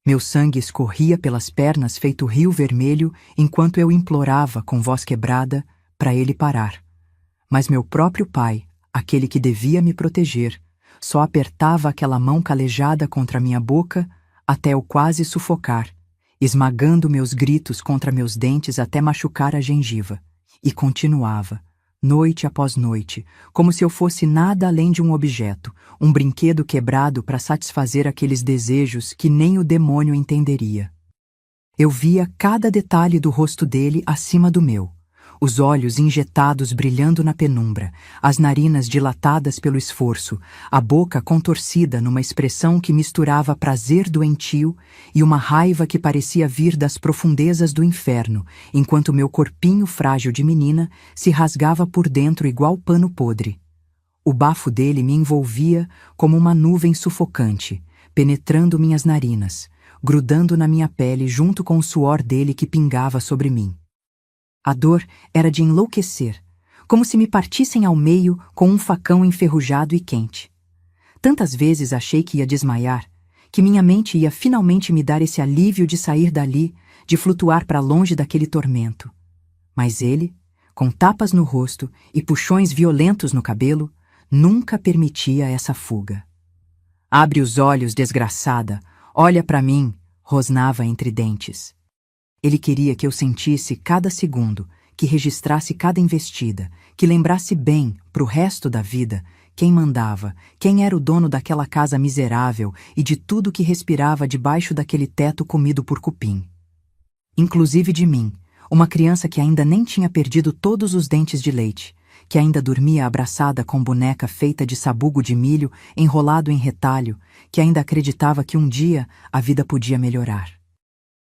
Meu sangue escorria pelas pernas feito rio vermelho enquanto eu implorava com voz quebrada para ele parar. Mas meu próprio pai, aquele que devia me proteger, só apertava aquela mão calejada contra minha boca até eu quase sufocar, esmagando meus gritos contra meus dentes até machucar a gengiva. E continuava, noite após noite, como se eu fosse nada além de um objeto, um brinquedo quebrado para satisfazer aqueles desejos que nem o demônio entenderia. Eu via cada detalhe do rosto dele acima do meu. Os olhos injetados brilhando na penumbra, as narinas dilatadas pelo esforço, a boca contorcida numa expressão que misturava prazer doentio e uma raiva que parecia vir das profundezas do inferno, enquanto meu corpinho frágil de menina se rasgava por dentro igual pano podre. O bafo dele me envolvia como uma nuvem sufocante, penetrando minhas narinas, grudando na minha pele junto com o suor dele que pingava sobre mim. A dor era de enlouquecer, como se me partissem ao meio com um facão enferrujado e quente. Tantas vezes achei que ia desmaiar, que minha mente ia finalmente me dar esse alívio de sair dali, de flutuar para longe daquele tormento. Mas ele, com tapas no rosto e puxões violentos no cabelo, nunca permitia essa fuga. "Abre os olhos, desgraçada, olha para mim", rosnava entre dentes. Ele queria que eu sentisse cada segundo, que registrasse cada investida, que lembrasse bem, pro resto da vida, quem mandava, quem era o dono daquela casa miserável e de tudo que respirava debaixo daquele teto comido por cupim. Inclusive de mim, uma criança que ainda nem tinha perdido todos os dentes de leite, que ainda dormia abraçada com boneca feita de sabugo de milho enrolado em retalho, que ainda acreditava que um dia a vida podia melhorar.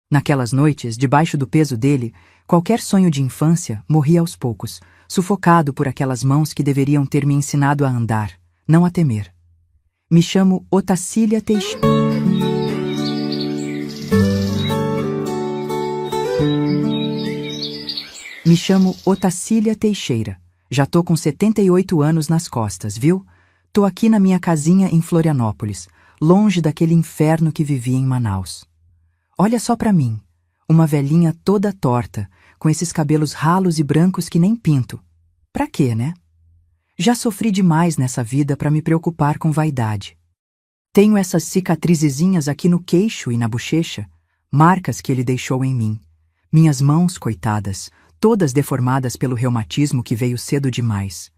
Naquelas noites, debaixo do peso dele, qualquer sonho de infância morria aos poucos, sufocado por aquelas mãos que deveriam ter me ensinado a andar, não a temer. Me chamo Otacília Teixeira. Me chamo Otacília Teixeira. Já tô com 78 anos nas costas, viu? Tô aqui na minha casinha em Florianópolis, longe daquele inferno que vivia em Manaus. Olha só pra mim, uma velhinha toda torta, com esses cabelos ralos e brancos que nem pinto. Pra quê, né? Já sofri demais nessa vida pra me preocupar com vaidade. Tenho essas cicatrizezinhas aqui no queixo e na bochecha, marcas que ele deixou em mim. Minhas mãos, coitadas, todas deformadas pelo reumatismo que veio cedo demais.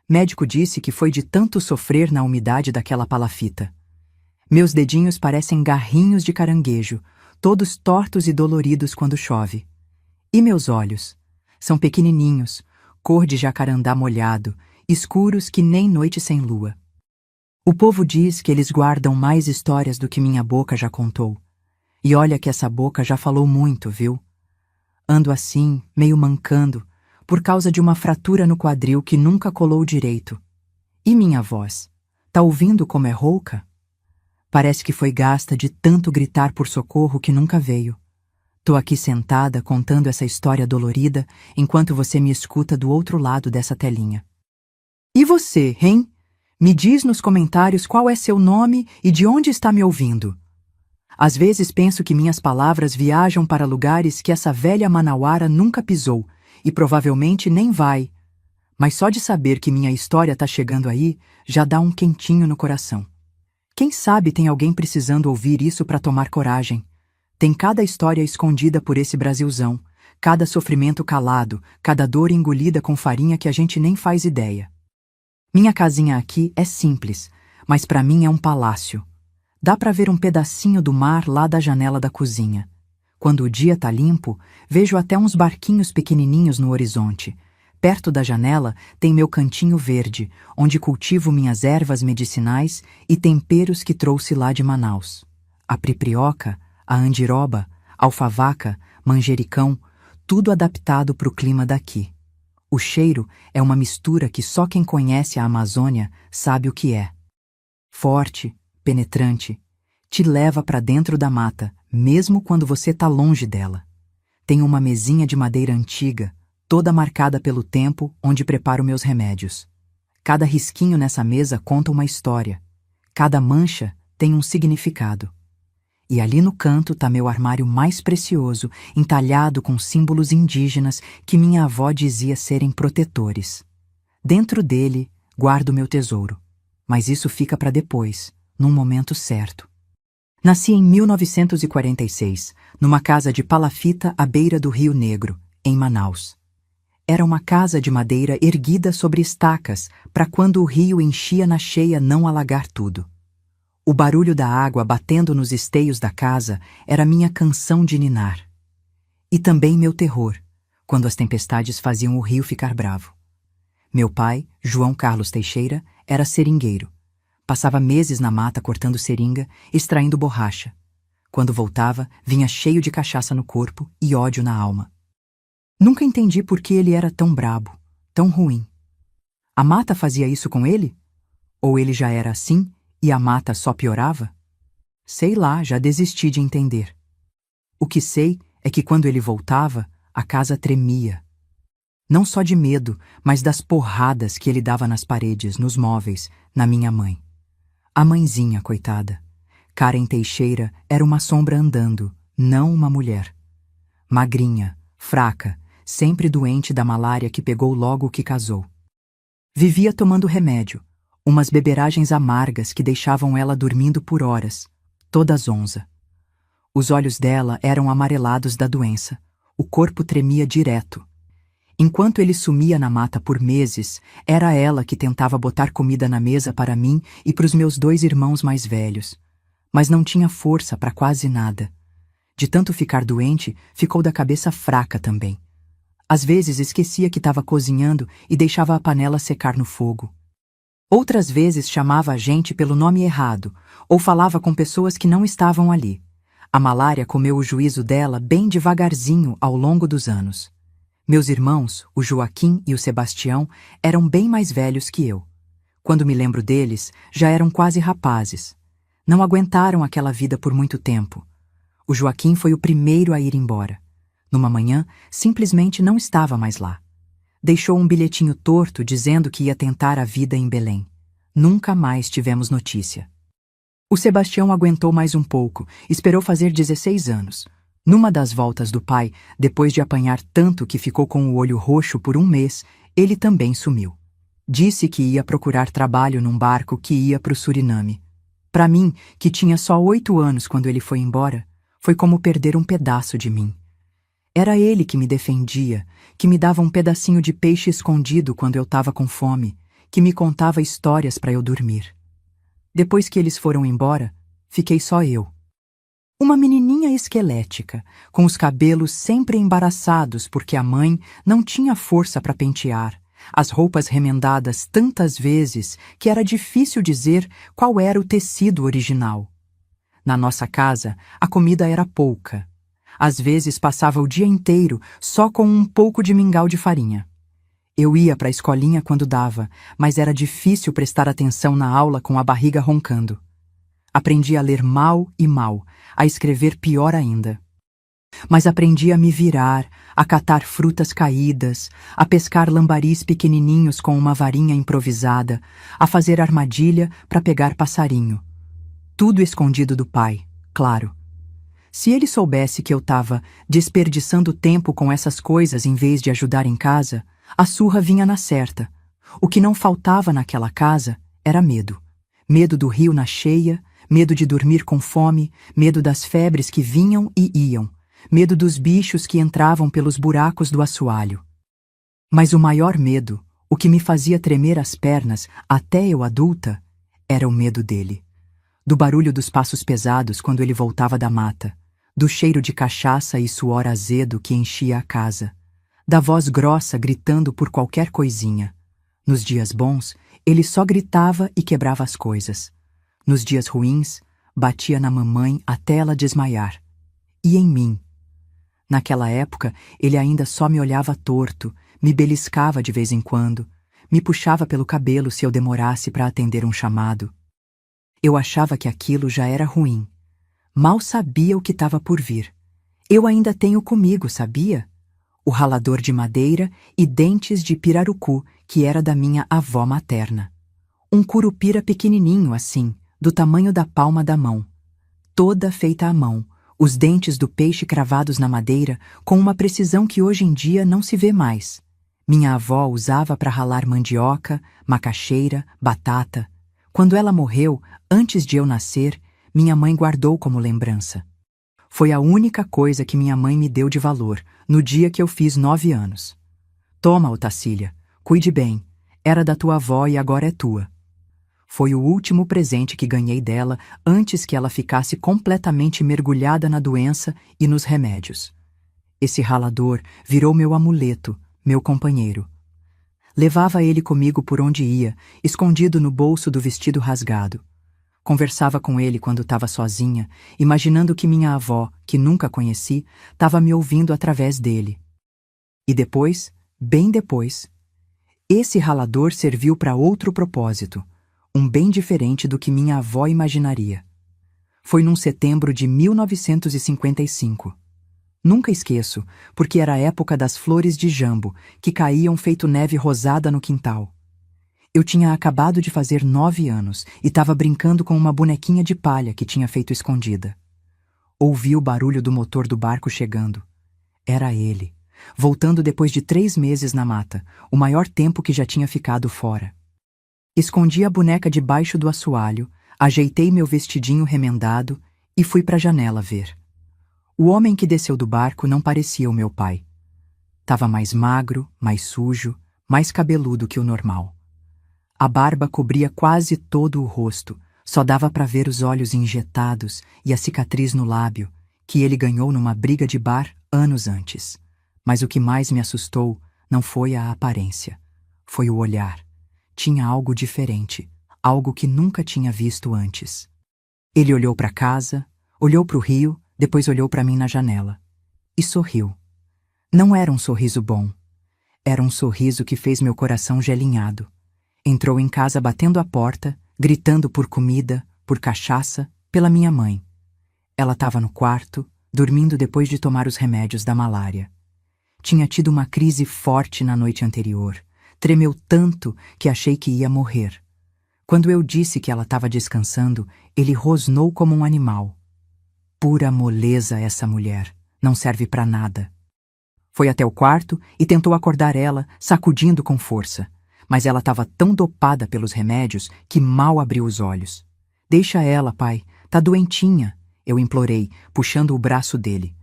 Médico disse que foi de tanto sofrer na umidade daquela palafita. Meus dedinhos parecem garrinhos de caranguejo, todos tortos e doloridos quando chove. E meus olhos? São pequenininhos, cor de jacarandá molhado, escuros que nem noite sem lua. O povo diz que eles guardam mais histórias do que minha boca já contou. E olha que essa boca já falou muito, viu? Ando assim, meio mancando, por causa de uma fratura no quadril que nunca colou direito. E minha voz? Tá ouvindo como é rouca? Parece que foi gasta de tanto gritar por socorro que nunca veio. Tô aqui sentada contando essa história dolorida enquanto você me escuta do outro lado dessa telinha. E você, hein? Me diz nos comentários qual é seu nome e de onde está me ouvindo. Às vezes penso que minhas palavras viajam para lugares que essa velha manauara nunca pisou e provavelmente nem vai. Mas só de saber que minha história tá chegando aí já dá um quentinho no coração. Quem sabe tem alguém precisando ouvir isso para tomar coragem. Tem cada história escondida por esse Brasilzão, cada sofrimento calado, cada dor engolida com farinha que a gente nem faz ideia. Minha casinha aqui é simples, mas para mim é um palácio. Dá para ver um pedacinho do mar lá da janela da cozinha. Quando o dia tá limpo, vejo até uns barquinhos pequenininhos no horizonte. Perto da janela tem meu cantinho verde, onde cultivo minhas ervas medicinais e temperos que trouxe lá de Manaus. A priprioca, a andiroba, alfavaca, manjericão, tudo adaptado para o clima daqui. O cheiro é uma mistura que só quem conhece a Amazônia sabe o que é. Forte, penetrante, te leva para dentro da mata, mesmo quando você tá longe dela. Tem uma mesinha de madeira antiga, toda marcada pelo tempo, onde preparo meus remédios. Cada risquinho nessa mesa conta uma história. Cada mancha tem um significado. E ali no canto tá meu armário mais precioso, entalhado com símbolos indígenas que minha avó dizia serem protetores. Dentro dele, guardo meu tesouro. Mas isso fica para depois, num momento certo. Nasci em 1946, numa casa de palafita à beira do Rio Negro, em Manaus. Era uma casa de madeira erguida sobre estacas para quando o rio enchia na cheia não alagar tudo. O barulho da água batendo nos esteios da casa era minha canção de ninar. E também meu terror, quando as tempestades faziam o rio ficar bravo. Meu pai, João Carlos Teixeira, era seringueiro. Passava meses na mata cortando seringa, extraindo borracha. Quando voltava, vinha cheio de cachaça no corpo e ódio na alma. Nunca entendi por que ele era tão brabo, tão ruim. A mata fazia isso com ele? Ou ele já era assim e a mata só piorava? Sei lá, já desisti de entender. O que sei é que quando ele voltava, a casa tremia. Não só de medo, mas das porradas que ele dava nas paredes, nos móveis, na minha mãe. A mãezinha, coitada. Karen Teixeira era uma sombra andando, não uma mulher. Magrinha, fraca, sempre doente da malária que pegou logo que casou. Vivia tomando remédio, umas beberagens amargas que deixavam ela dormindo por horas, toda zonza. Os olhos dela eram amarelados da doença, o corpo tremia direto. Enquanto ele sumia na mata por meses, era ela que tentava botar comida na mesa para mim e para os meus 2 irmãos mais velhos. Mas não tinha força para quase nada. De tanto ficar doente, ficou da cabeça fraca também. Às vezes esquecia que estava cozinhando e deixava a panela secar no fogo. Outras vezes chamava a gente pelo nome errado, ou falava com pessoas que não estavam ali. A malária comeu o juízo dela bem devagarzinho ao longo dos anos. Meus irmãos, o Joaquim e o Sebastião, eram bem mais velhos que eu. Quando me lembro deles, já eram quase rapazes. Não aguentaram aquela vida por muito tempo. O Joaquim foi o primeiro a ir embora. Numa manhã, simplesmente não estava mais lá. Deixou um bilhetinho torto dizendo que ia tentar a vida em Belém. Nunca mais tivemos notícia. O Sebastião aguentou mais um pouco, esperou fazer 16 anos. Numa das voltas do pai, depois de apanhar tanto que ficou com o olho roxo por um mês, ele também sumiu. Disse que ia procurar trabalho num barco que ia para o Suriname. Para mim, que tinha só 8 anos quando ele foi embora, foi como perder um pedaço de mim. Era ele que me defendia, que me dava um pedacinho de peixe escondido quando eu estava com fome, que me contava histórias para eu dormir. Depois que eles foram embora, fiquei só eu. Uma menininha esquelética, com os cabelos sempre embaraçados porque a mãe não tinha força para pentear, as roupas remendadas tantas vezes que era difícil dizer qual era o tecido original. Na nossa casa, a comida era pouca. Às vezes passava o dia inteiro só com um pouco de mingau de farinha. Eu ia para a escolinha quando dava, mas era difícil prestar atenção na aula com a barriga roncando. Aprendi a ler mal e mal, a escrever pior ainda. Mas aprendi a me virar, a catar frutas caídas, a pescar lambaris pequenininhos com uma varinha improvisada, a fazer armadilha para pegar passarinho. Tudo escondido do pai, claro. Se ele soubesse que eu estava desperdiçando tempo com essas coisas em vez de ajudar em casa, a surra vinha na certa. O que não faltava naquela casa era medo. Medo do rio na cheia, medo de dormir com fome, medo das febres que vinham e iam, medo dos bichos que entravam pelos buracos do assoalho. Mas o maior medo, o que me fazia tremer as pernas até eu adulta, era o medo dele. Do barulho dos passos pesados quando ele voltava da mata, do cheiro de cachaça e suor azedo que enchia a casa, da voz grossa gritando por qualquer coisinha. Nos dias bons, ele só gritava e quebrava as coisas. Nos dias ruins, batia na mamãe até ela desmaiar. E em mim. Naquela época, ele ainda só me olhava torto, me beliscava de vez em quando, me puxava pelo cabelo se eu demorasse para atender um chamado. Eu achava que aquilo já era ruim. Mal sabia o que estava por vir. Eu ainda tenho comigo, sabia? O ralador de madeira e dentes de pirarucu, que era da minha avó materna. Um curupira pequenininho assim, do tamanho da palma da mão. toda feita à mão, os dentes do peixe cravados na madeira com uma precisão que hoje em dia não se vê mais. Minha avó usava para ralar mandioca, macaxeira, batata. Quando ela morreu, antes de eu nascer, minha mãe guardou como lembrança. Foi a única coisa que minha mãe me deu de valor, no dia que eu fiz 9 anos. Toma, Otacília, cuide bem. Era da tua avó e agora é tua. Foi o último presente que ganhei dela antes que ela ficasse completamente mergulhada na doença e nos remédios. Esse ralador virou meu amuleto, meu companheiro. Levava ele comigo por onde ia, escondido no bolso do vestido rasgado. Conversava com ele quando estava sozinha, imaginando que minha avó, que nunca conheci, estava me ouvindo através dele. E depois, bem depois, esse ralador serviu para outro propósito, um bem diferente do que minha avó imaginaria. Foi num setembro de 1955. Nunca esqueço, porque era a época das flores de jambo, que caíam feito neve rosada no quintal. Eu tinha acabado de fazer 9 anos e estava brincando com uma bonequinha de palha que tinha feito escondida. Ouvi o barulho do motor do barco chegando. Era ele, voltando depois de 3 meses na mata, o maior tempo que já tinha ficado fora. Escondi a boneca debaixo do assoalho, ajeitei meu vestidinho remendado e fui para a janela ver. O homem que desceu do barco não parecia o meu pai. Tava mais magro, mais sujo, mais cabeludo que o normal. A barba cobria quase todo o rosto, só dava para ver os olhos injetados e a cicatriz no lábio, que ele ganhou numa briga de bar anos antes. Mas o que mais me assustou não foi a aparência, foi o olhar. Tinha algo diferente, algo que nunca tinha visto antes. Ele olhou para casa, olhou para o rio, depois olhou para mim na janela. E sorriu. Não era um sorriso bom. Era um sorriso que fez meu coração gelinhado. Entrou em casa batendo a porta, gritando por comida, por cachaça, pela minha mãe. Ela estava no quarto, dormindo depois de tomar os remédios da malária. Tinha tido uma crise forte na noite anterior. Tremeu tanto que achei que ia morrer. Quando eu disse que ela estava descansando, ele rosnou como um animal. Pura moleza essa mulher. Não serve para nada. Foi até o quarto e tentou acordar ela, sacudindo com força. Mas ela estava tão dopada pelos remédios que mal abriu os olhos. Deixa ela, pai. Tá doentinha, eu implorei, puxando o braço dele.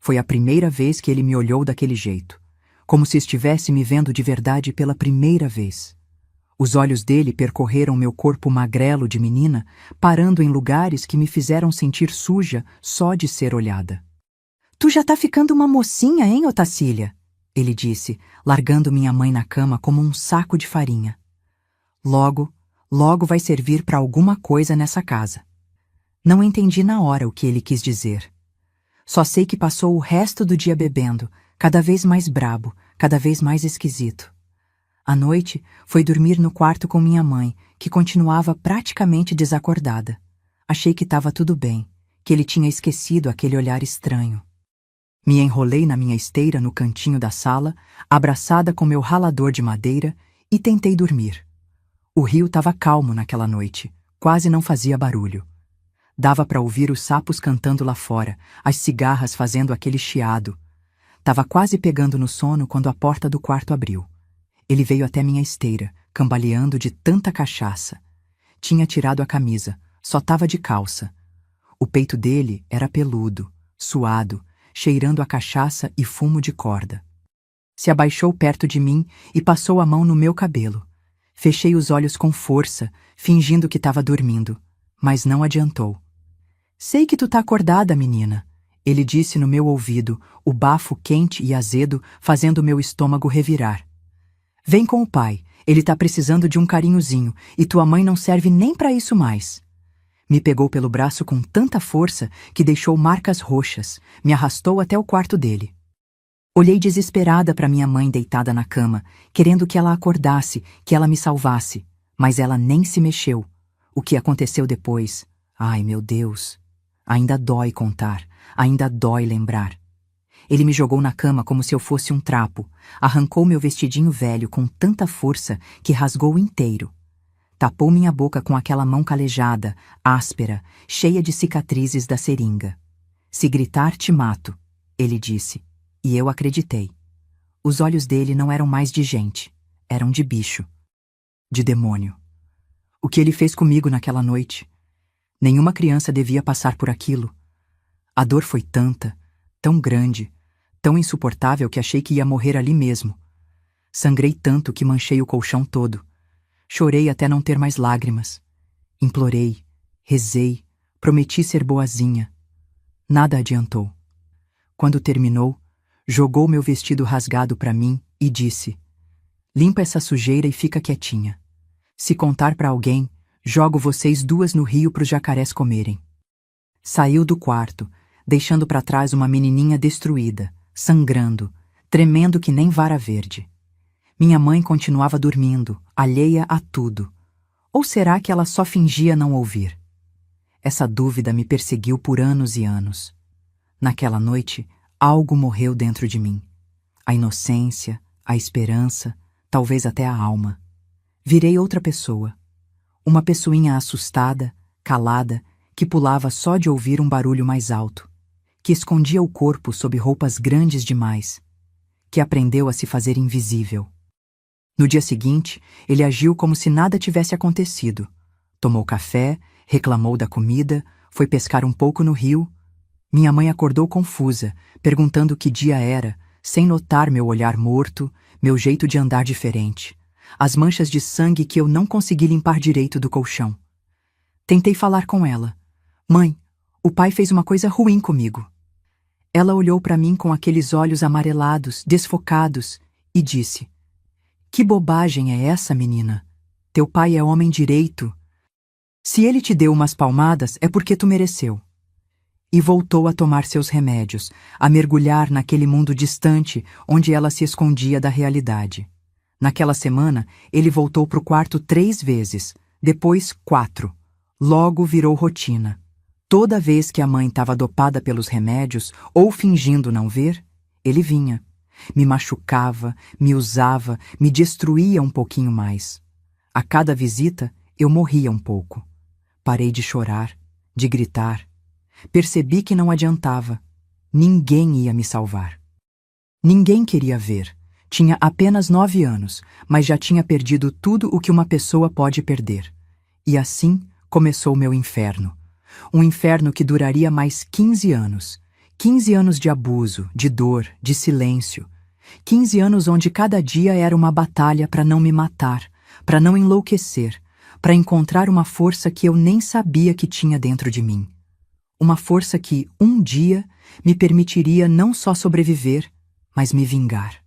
Foi a primeira vez que ele me olhou daquele jeito, como se estivesse me vendo de verdade pela primeira vez. Os olhos dele percorreram meu corpo magrelo de menina, parando em lugares que me fizeram sentir suja só de ser olhada. Tu já tá ficando uma mocinha, hein, Otacília? Ele disse, largando minha mãe na cama como um saco de farinha. Logo vai servir para alguma coisa nessa casa. Não entendi na hora o que ele quis dizer. Só sei que passou o resto do dia bebendo, cada vez mais brabo, cada vez mais esquisito. À noite, foi dormir no quarto com minha mãe, que continuava praticamente desacordada. Achei que estava tudo bem, que ele tinha esquecido aquele olhar estranho. Me enrolei na minha esteira no cantinho da sala, abraçada com meu ralador de madeira, e tentei dormir. O rio estava calmo naquela noite, quase não fazia barulho. Dava para ouvir os sapos cantando lá fora, as cigarras fazendo aquele chiado. Tava quase pegando no sono quando a porta do quarto abriu. Ele veio até minha esteira, cambaleando de tanta cachaça. Tinha tirado a camisa, só tava de calça. O peito dele era peludo, suado, cheirando a cachaça e fumo de corda. Se abaixou perto de mim e passou a mão no meu cabelo. Fechei os olhos com força, fingindo que estava dormindo, mas não adiantou. Sei que tu tá acordada, menina, ele disse no meu ouvido, o bafo quente e azedo fazendo meu estômago revirar. Vem com o pai, ele tá precisando de um carinhozinho e tua mãe não serve nem para isso mais. Me pegou pelo braço com tanta força que deixou marcas roxas, me arrastou até o quarto dele. Olhei desesperada para minha mãe deitada na cama, querendo que ela acordasse, que ela me salvasse, mas ela nem se mexeu. O que aconteceu depois? Ai, meu Deus! Ainda dói contar, ainda dói lembrar. Ele me jogou na cama como se eu fosse um trapo, arrancou meu vestidinho velho com tanta força que rasgou inteiro. Tapou minha boca com aquela mão calejada, áspera, cheia de cicatrizes da seringa. Se gritar, te mato, ele disse, e eu acreditei. Os olhos dele não eram mais de gente, eram de bicho. De demônio. O que ele fez comigo naquela noite? Nenhuma criança devia passar por aquilo. A dor foi tanta, tão grande, tão insuportável que achei que ia morrer ali mesmo. Sangrei tanto que manchei o colchão todo. Chorei até não ter mais lágrimas. Implorei, rezei, prometi ser boazinha. Nada adiantou. Quando terminou, jogou meu vestido rasgado para mim e disse: limpa essa sujeira e fica quietinha. Se contar para alguém, jogo vocês duas no rio pros jacarés comerem. Saiu do quarto, deixando para trás uma menininha destruída, sangrando, tremendo que nem vara verde. Minha mãe continuava dormindo, alheia a tudo. Ou será que ela só fingia não ouvir? Essa dúvida me perseguiu por anos e anos. Naquela noite, algo morreu dentro de mim. A inocência, a esperança, talvez até a alma. Virei outra pessoa. Uma pessoinha assustada, calada, que pulava só de ouvir um barulho mais alto, que escondia o corpo sob roupas grandes demais, que aprendeu a se fazer invisível. No dia seguinte, ele agiu como se nada tivesse acontecido. Tomou café, reclamou da comida, foi pescar um pouco no rio. Minha mãe acordou confusa, perguntando que dia era, sem notar meu olhar morto, meu jeito de andar diferente, as manchas de sangue que eu não consegui limpar direito do colchão. Tentei falar com ela. Mãe, o pai fez uma coisa ruim comigo. Ela olhou para mim com aqueles olhos amarelados, desfocados, e disse: que bobagem é essa, menina? Teu pai é homem direito. Se ele te deu umas palmadas, é porque tu mereceu. E voltou a tomar seus remédios, a mergulhar naquele mundo distante onde ela se escondia da realidade. Naquela semana, ele voltou pro quarto 3 vezes, depois 4. Logo virou rotina. Toda vez que a mãe estava dopada pelos remédios ou fingindo não ver, ele vinha. Me machucava, me usava, me destruía um pouquinho mais. A cada visita, eu morria um pouco. Parei de chorar, de gritar. Percebi que não adiantava. Ninguém ia me salvar. Ninguém queria ver. Tinha apenas 9 anos, mas já tinha perdido tudo o que uma pessoa pode perder. E assim começou meu inferno. Um inferno que duraria mais 15 anos. 15 anos de abuso, de dor, de silêncio. 15 anos onde cada dia era uma batalha para não me matar, para não enlouquecer, para encontrar uma força que eu nem sabia que tinha dentro de mim. Uma força que, um dia, me permitiria não só sobreviver, mas me vingar.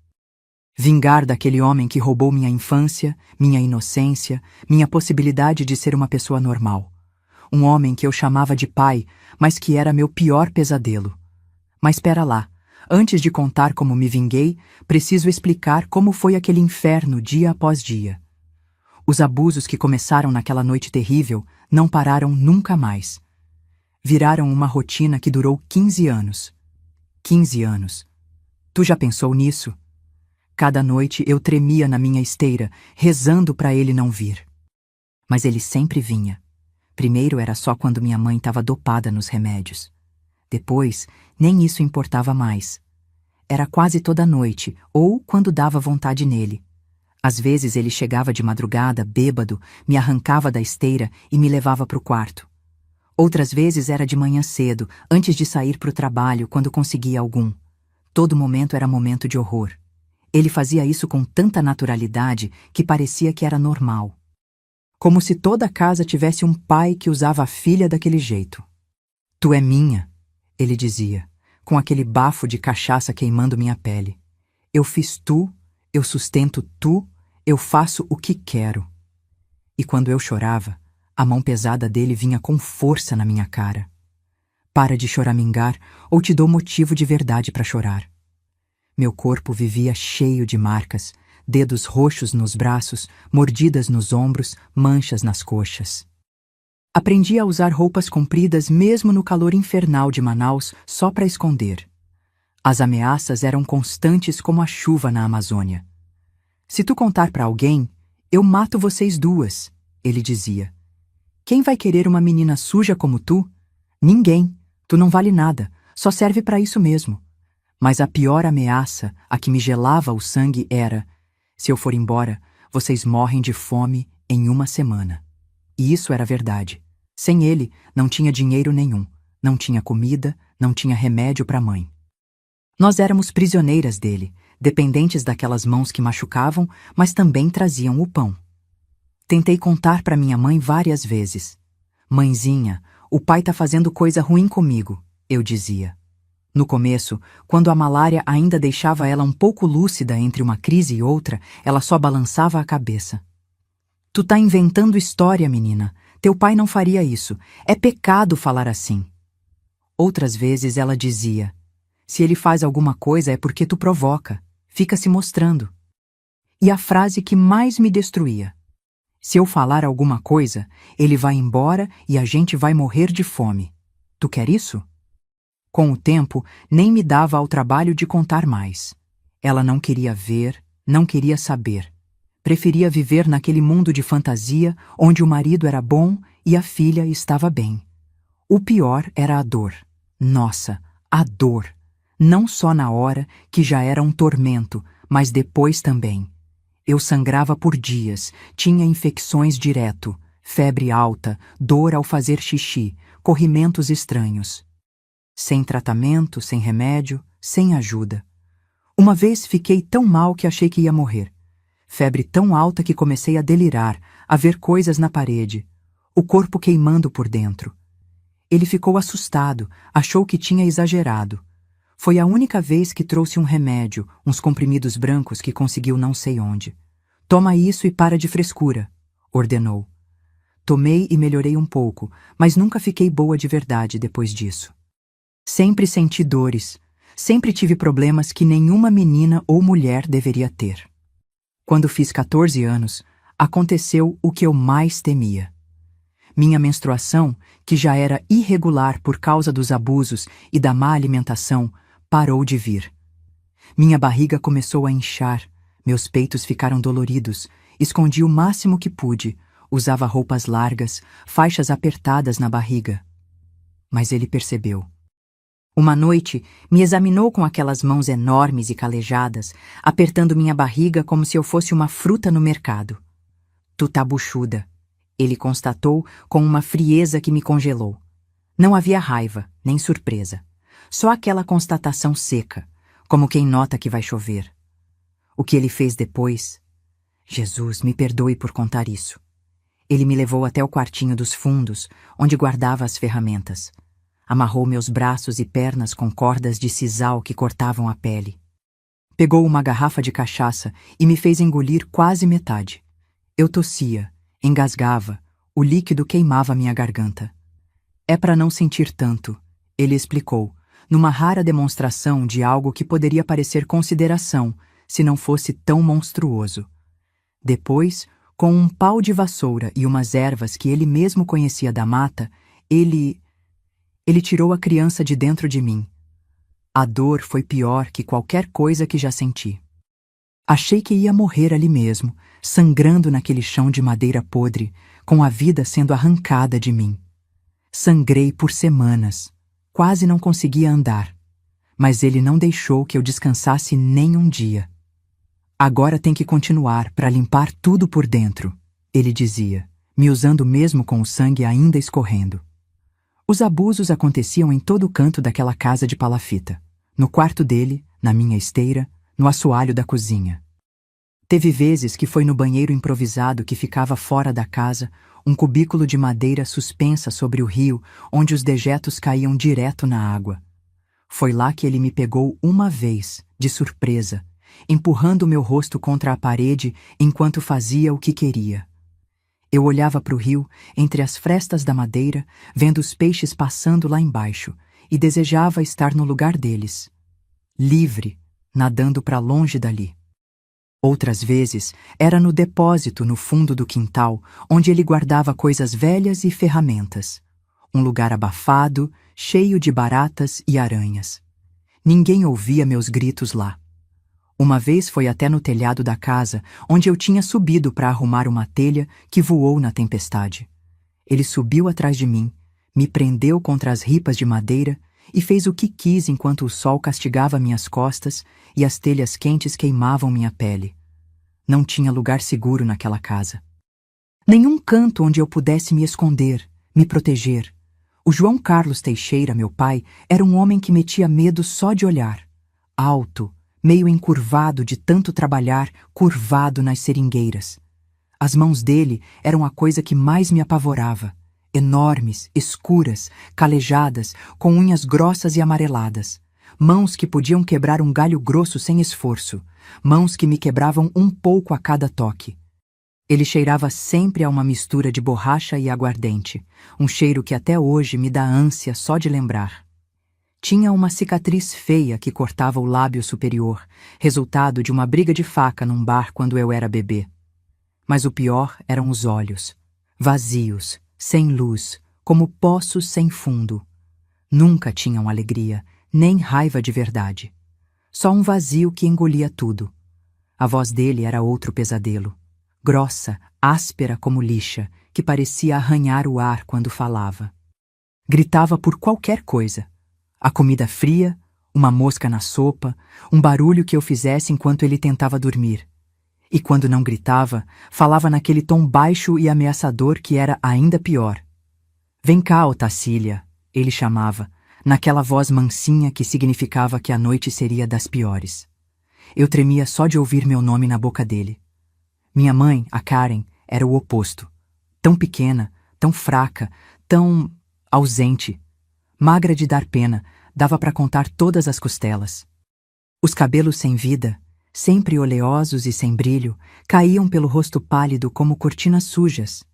Vingar daquele homem que roubou minha infância, minha inocência, minha possibilidade de ser uma pessoa normal. Um homem que eu chamava de pai, mas que era meu pior pesadelo. Mas espera lá, antes de contar como me vinguei, preciso explicar como foi aquele inferno dia após dia. Os abusos que começaram naquela noite terrível não pararam nunca mais. Viraram uma rotina que durou 15 anos. 15 anos. Tu já pensou nisso? Cada noite eu tremia na minha esteira, rezando para ele não vir. Mas ele sempre vinha. Primeiro era só quando minha mãe estava dopada nos remédios. Depois, nem isso importava mais. Era quase toda noite, ou quando dava vontade nele. Às vezes ele chegava de madrugada, bêbado, me arrancava da esteira e me levava para o quarto. Outras vezes era de manhã cedo, antes de sair para o trabalho, quando conseguia algum. Todo momento era momento de horror. Ele fazia isso com tanta naturalidade que parecia que era normal. Como se toda a casa tivesse um pai que usava a filha daquele jeito. Tu é minha, ele dizia, com aquele bafo de cachaça queimando minha pele. Eu fiz tu, eu sustento tu, eu faço o que quero. E quando eu chorava, a mão pesada dele vinha com força na minha cara. Para de choramingar ou te dou motivo de verdade para chorar. Meu corpo vivia cheio de marcas, dedos roxos nos braços, mordidas nos ombros, manchas nas coxas. Aprendi a usar roupas compridas mesmo no calor infernal de Manaus só para esconder. As ameaças eram constantes como a chuva na Amazônia. Se tu contar para alguém, eu mato vocês duas, ele dizia. Quem vai querer uma menina suja como tu? Ninguém. Tu não vale nada, só serve para isso mesmo. Mas a pior ameaça, a que me gelava o sangue era: se eu for embora, vocês morrem de fome em uma semana. E isso era verdade. Sem ele, não tinha dinheiro nenhum, não tinha comida, não tinha remédio para a mãe. Nós éramos prisioneiras dele, dependentes daquelas mãos que machucavam, mas também traziam o pão. Tentei contar para minha mãe várias vezes. Mãezinha, o pai tá fazendo coisa ruim comigo, eu dizia. No começo, quando a malária ainda deixava ela um pouco lúcida entre uma crise e outra, ela só balançava a cabeça. Tu tá inventando história, menina. Teu pai não faria isso. É pecado falar assim. Outras vezes ela dizia: se ele faz alguma coisa é porque tu provoca. Fica se mostrando. E a frase que mais me destruía: se eu falar alguma coisa, ele vai embora e a gente vai morrer de fome. Tu quer isso? Com o tempo, nem me dava ao trabalho de contar mais. Ela não queria ver, não queria saber. Preferia viver naquele mundo de fantasia onde o marido era bom e a filha estava bem. O pior era a dor. Nossa, a dor. Não só na hora, que já era um tormento, mas depois também. Eu sangrava por dias, tinha infecções direto, febre alta, dor ao fazer xixi, corrimentos estranhos. Sem tratamento, sem remédio, sem ajuda. Uma vez fiquei tão mal que achei que ia morrer. Febre tão alta que comecei a delirar, a ver coisas na parede, o corpo queimando por dentro. Ele ficou assustado, achou que tinha exagerado. Foi a única vez que trouxe um remédio, uns comprimidos brancos que conseguiu não sei onde. Toma isso e para de frescura, ordenou. Tomei e melhorei um pouco, mas nunca fiquei boa de verdade depois disso. Sempre senti dores, sempre tive problemas que nenhuma menina ou mulher deveria ter. Quando fiz 14 anos, aconteceu o que eu mais temia. Minha menstruação, que já era irregular por causa dos abusos e da má alimentação, parou de vir. Minha barriga começou a inchar, meus peitos ficaram doloridos, escondi o máximo que pude, usava roupas largas, faixas apertadas na barriga. Mas ele percebeu. Uma noite, me examinou com aquelas mãos enormes e calejadas, apertando minha barriga como se eu fosse uma fruta no mercado. Tu tá buchuda, ele constatou com uma frieza que me congelou. Não havia raiva, nem surpresa. Só aquela constatação seca, como quem nota que vai chover. O que ele fez depois? Jesus, me perdoe por contar isso. Ele me levou até o quartinho dos fundos, onde guardava as ferramentas. Amarrou meus braços e pernas com cordas de sisal que cortavam a pele. Pegou uma garrafa de cachaça e me fez engolir quase metade. Eu tossia, engasgava, o líquido queimava minha garganta. É para não sentir tanto, ele explicou, numa rara demonstração de algo que poderia parecer consideração, se não fosse tão monstruoso. Depois, com um pau de vassoura e umas ervas que ele mesmo conhecia da mata, ele tirou a criança de dentro de mim. A dor foi pior que qualquer coisa que já senti. Achei que ia morrer ali mesmo, sangrando naquele chão de madeira podre, com a vida sendo arrancada de mim. Sangrei por semanas, quase não conseguia andar, mas ele não deixou que eu descansasse nem um dia. Agora tem que continuar para limpar tudo por dentro, ele dizia, me usando mesmo com o sangue ainda escorrendo. Os abusos aconteciam em todo canto daquela casa de palafita. No quarto dele, na minha esteira, no assoalho da cozinha. Teve vezes que foi no banheiro improvisado que ficava fora da casa, um cubículo de madeira suspensa sobre o rio, onde os dejetos caíam direto na água. Foi lá que ele me pegou uma vez, de surpresa, empurrando meu rosto contra a parede enquanto fazia o que queria. Eu olhava para o rio, entre as frestas da madeira, vendo os peixes passando lá embaixo, e desejava estar no lugar deles. Livre, nadando para longe dali. Outras vezes, era no depósito no fundo do quintal, onde ele guardava coisas velhas e ferramentas. Um lugar abafado, cheio de baratas e aranhas. Ninguém ouvia meus gritos lá. Uma vez foi até no telhado da casa, onde eu tinha subido para arrumar uma telha que voou na tempestade. Ele subiu atrás de mim, me prendeu contra as ripas de madeira e fez o que quis enquanto o sol castigava minhas costas e as telhas quentes queimavam minha pele. Não tinha lugar seguro naquela casa. Nenhum canto onde eu pudesse me esconder, me proteger. O João Carlos Teixeira, meu pai, era um homem que metia medo só de olhar. Alto, meio encurvado de tanto trabalhar, curvado nas seringueiras. As mãos dele eram a coisa que mais me apavorava. Enormes, escuras, calejadas, com unhas grossas e amareladas. Mãos que podiam quebrar um galho grosso sem esforço. Mãos que me quebravam um pouco a cada toque. Ele cheirava sempre a uma mistura de borracha e aguardente, um cheiro que até hoje me dá ânsia só de lembrar. Tinha uma cicatriz feia que cortava o lábio superior, resultado de uma briga de faca num bar quando eu era bebê. Mas o pior eram os olhos, vazios, sem luz, como poços sem fundo. Nunca tinham alegria, nem raiva de verdade. Só um vazio que engolia tudo. A voz dele era outro pesadelo. Grossa, áspera como lixa, que parecia arranhar o ar quando falava. Gritava por qualquer coisa. A comida fria, uma mosca na sopa, um barulho que eu fizesse enquanto ele tentava dormir. E quando não gritava, falava naquele tom baixo e ameaçador que era ainda pior. Vem cá, Otacília, ele chamava, naquela voz mansinha que significava que a noite seria das piores. Eu tremia só de ouvir meu nome na boca dele. Minha mãe, a Karen, era o oposto. Tão pequena, tão fraca, tão ausente. Magra de dar pena, dava para contar todas as costelas. Os cabelos sem vida, sempre oleosos e sem brilho, caíam pelo rosto pálido como cortinas sujas.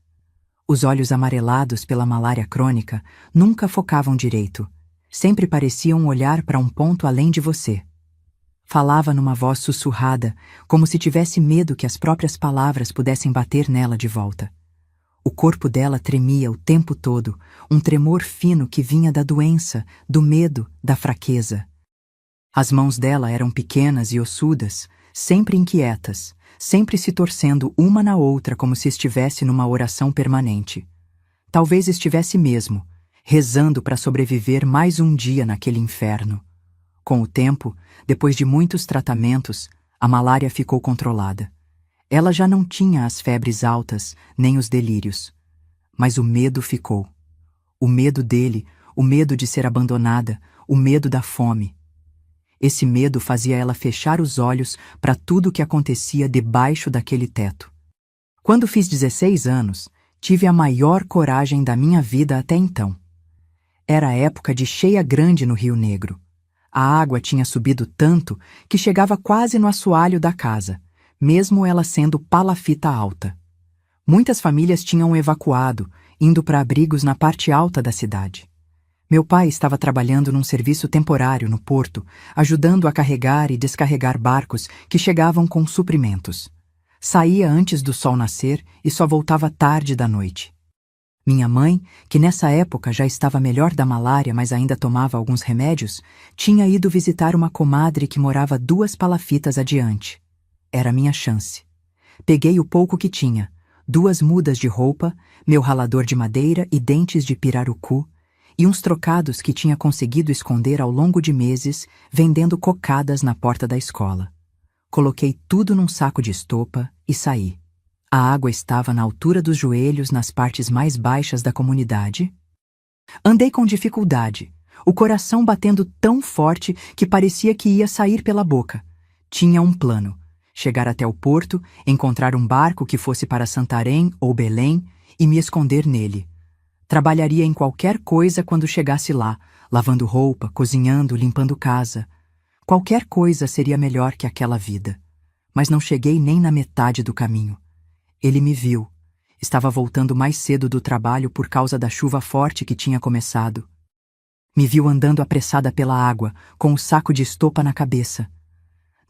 Os olhos amarelados pela malária crônica nunca focavam direito. Sempre pareciam olhar para um ponto além de você. Falava numa voz sussurrada, como se tivesse medo que as próprias palavras pudessem bater nela de volta. O corpo dela tremia o tempo todo, um tremor fino que vinha da doença, do medo, da fraqueza. As mãos dela eram pequenas e ossudas, sempre inquietas, sempre se torcendo uma na outra como se estivesse numa oração permanente. Talvez estivesse mesmo, rezando para sobreviver mais um dia naquele inferno. Com o tempo, depois de muitos tratamentos, a malária ficou controlada. Ela já não tinha as febres altas, nem os delírios. Mas o medo ficou. O medo dele, o medo de ser abandonada, o medo da fome. Esse medo fazia ela fechar os olhos para tudo o que acontecia debaixo daquele teto. Quando fiz 16 anos, tive a maior coragem da minha vida até então. Era a época de cheia grande no Rio Negro. A água tinha subido tanto que chegava quase no assoalho da casa, mesmo ela sendo palafita alta. Muitas famílias tinham evacuado, indo para abrigos na parte alta da cidade. Meu pai estava trabalhando num serviço temporário no porto, ajudando a carregar e descarregar barcos que chegavam com suprimentos. Saía antes do sol nascer e só voltava tarde da noite. Minha mãe, que nessa época já estava melhor da malária, mas ainda tomava alguns remédios, tinha ido visitar uma comadre que morava 2 palafitas adiante. Era minha chance. Peguei o pouco que tinha, 2 mudas de roupa, meu ralador de madeira e dentes de pirarucu, e uns trocados que tinha conseguido esconder ao longo de meses, vendendo cocadas na porta da escola. Coloquei tudo num saco de estopa e saí. A água estava na altura dos joelhos nas partes mais baixas da comunidade. Andei com dificuldade, o coração batendo tão forte que parecia que ia sair pela boca. Tinha um plano: chegar até o porto, encontrar um barco que fosse para Santarém ou Belém e me esconder nele. Trabalharia em qualquer coisa quando chegasse lá, lavando roupa, cozinhando, limpando casa. Qualquer coisa seria melhor que aquela vida. Mas não cheguei nem na metade do caminho. Ele me viu. Estava voltando mais cedo do trabalho por causa da chuva forte que tinha começado. Me viu andando apressada pela água, com o saco de estopa na cabeça.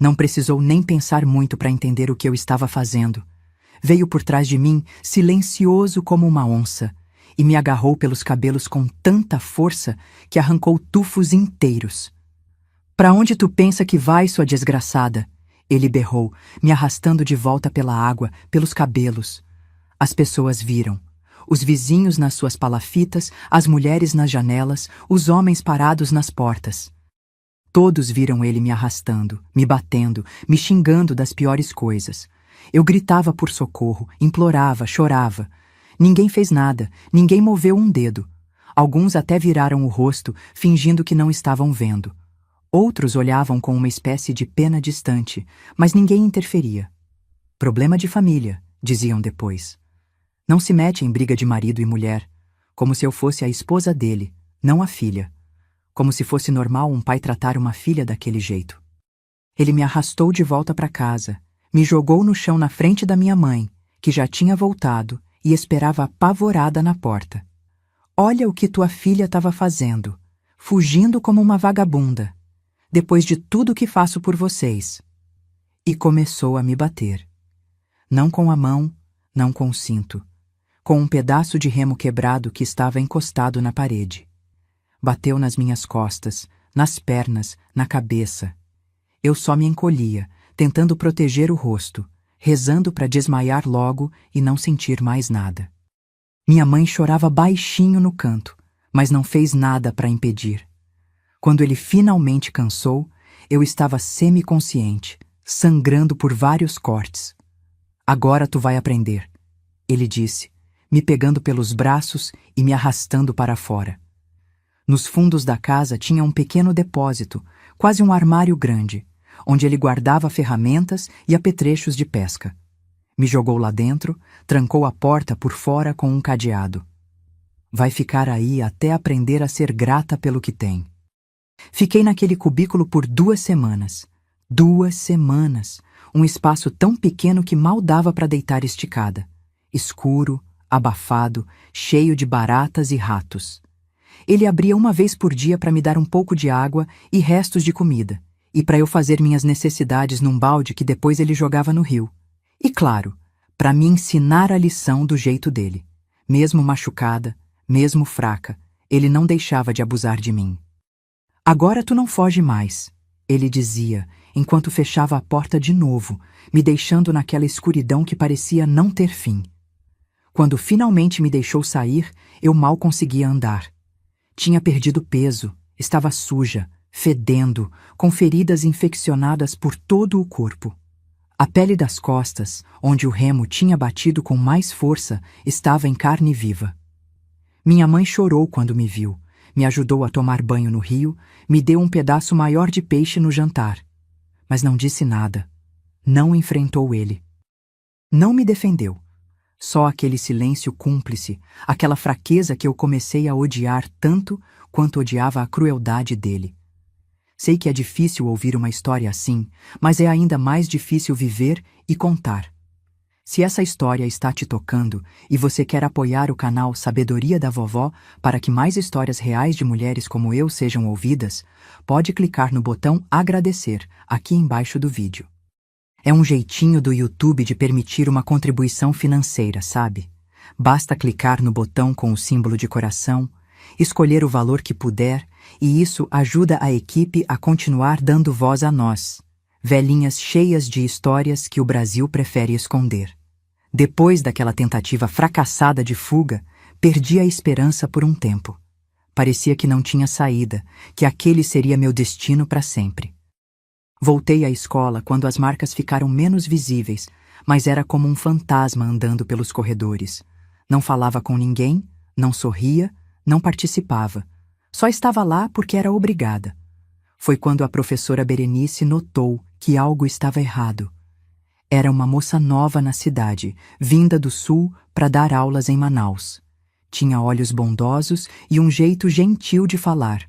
Não precisou nem pensar muito para entender o que eu estava fazendo. Veio por trás de mim, silencioso como uma onça, e me agarrou pelos cabelos com tanta força que arrancou tufos inteiros. "Para onde tu pensa que vai, sua desgraçada?" Ele berrou, me arrastando de volta pela água, pelos cabelos. As pessoas viram. Os vizinhos nas suas palafitas, as mulheres nas janelas, os homens parados nas portas. Todos viram ele me arrastando, me batendo, me xingando das piores coisas. Eu gritava por socorro, implorava, chorava. Ninguém fez nada, ninguém moveu um dedo. Alguns até viraram o rosto, fingindo que não estavam vendo. Outros olhavam com uma espécie de pena distante, mas ninguém interferia. Problema de família, diziam depois. Não se mete em briga de marido e mulher, como se eu fosse a esposa dele, não a filha. Como se fosse normal um pai tratar uma filha daquele jeito. Ele me arrastou de volta para casa, me jogou no chão na frente da minha mãe, que já tinha voltado e esperava apavorada na porta. Olha o que tua filha estava fazendo, fugindo como uma vagabunda, depois de tudo que faço por vocês. E começou a me bater. Não com a mão, não com o cinto, com um pedaço de remo quebrado que estava encostado na parede. Bateu nas minhas costas, nas pernas, na cabeça. Eu só me encolhia, tentando proteger o rosto, rezando para desmaiar logo e não sentir mais nada. Minha mãe chorava baixinho no canto, mas não fez nada para impedir. Quando ele finalmente cansou, eu estava semiconsciente, sangrando por vários cortes. Agora tu vai aprender, ele disse, me pegando pelos braços e me arrastando para fora. Nos fundos da casa tinha um pequeno depósito, quase um armário grande, onde ele guardava ferramentas e apetrechos de pesca. Me jogou lá dentro, trancou a porta por fora com um cadeado. Vai ficar aí até aprender a ser grata pelo que tem. Fiquei naquele cubículo por 2 semanas. 2 semanas! Um espaço tão pequeno que mal dava para deitar esticada. Escuro, abafado, cheio de baratas e ratos. Ele abria uma vez por dia para me dar um pouco de água e restos de comida, e para eu fazer minhas necessidades num balde que depois ele jogava no rio. E claro, para me ensinar a lição do jeito dele. Mesmo machucada, mesmo fraca, ele não deixava de abusar de mim. Agora tu não foge mais, ele dizia, enquanto fechava a porta de novo, me deixando naquela escuridão que parecia não ter fim. Quando finalmente me deixou sair, eu mal conseguia andar. Tinha perdido peso, estava suja, fedendo, com feridas infeccionadas por todo o corpo. A pele das costas, onde o remo tinha batido com mais força, estava em carne viva. Minha mãe chorou quando me viu, me ajudou a tomar banho no rio, me deu um pedaço maior de peixe no jantar. Mas não disse nada. Não enfrentou ele. Não me defendeu. Só aquele silêncio cúmplice, aquela fraqueza que eu comecei a odiar tanto quanto odiava a crueldade dele. Sei que é difícil ouvir uma história assim, mas é ainda mais difícil viver e contar. Se essa história está te tocando e você quer apoiar o canal Sabedoria da Vovó para que mais histórias reais de mulheres como eu sejam ouvidas, pode clicar no botão Agradecer aqui embaixo do vídeo. É um jeitinho do YouTube de permitir uma contribuição financeira, sabe? Basta clicar no botão com o símbolo de coração, escolher o valor que puder, e isso ajuda a equipe a continuar dando voz a nós, velhinhas cheias de histórias que o Brasil prefere esconder. Depois daquela tentativa fracassada de fuga, perdi a esperança por um tempo. Parecia que não tinha saída, que aquele seria meu destino para sempre. Voltei à escola quando as marcas ficaram menos visíveis, mas era como um fantasma andando pelos corredores. Não falava com ninguém, não sorria, não participava. Só estava lá porque era obrigada. Foi quando a professora Berenice notou que algo estava errado. Era uma moça nova na cidade, vinda do sul para dar aulas em Manaus. Tinha olhos bondosos e um jeito gentil de falar.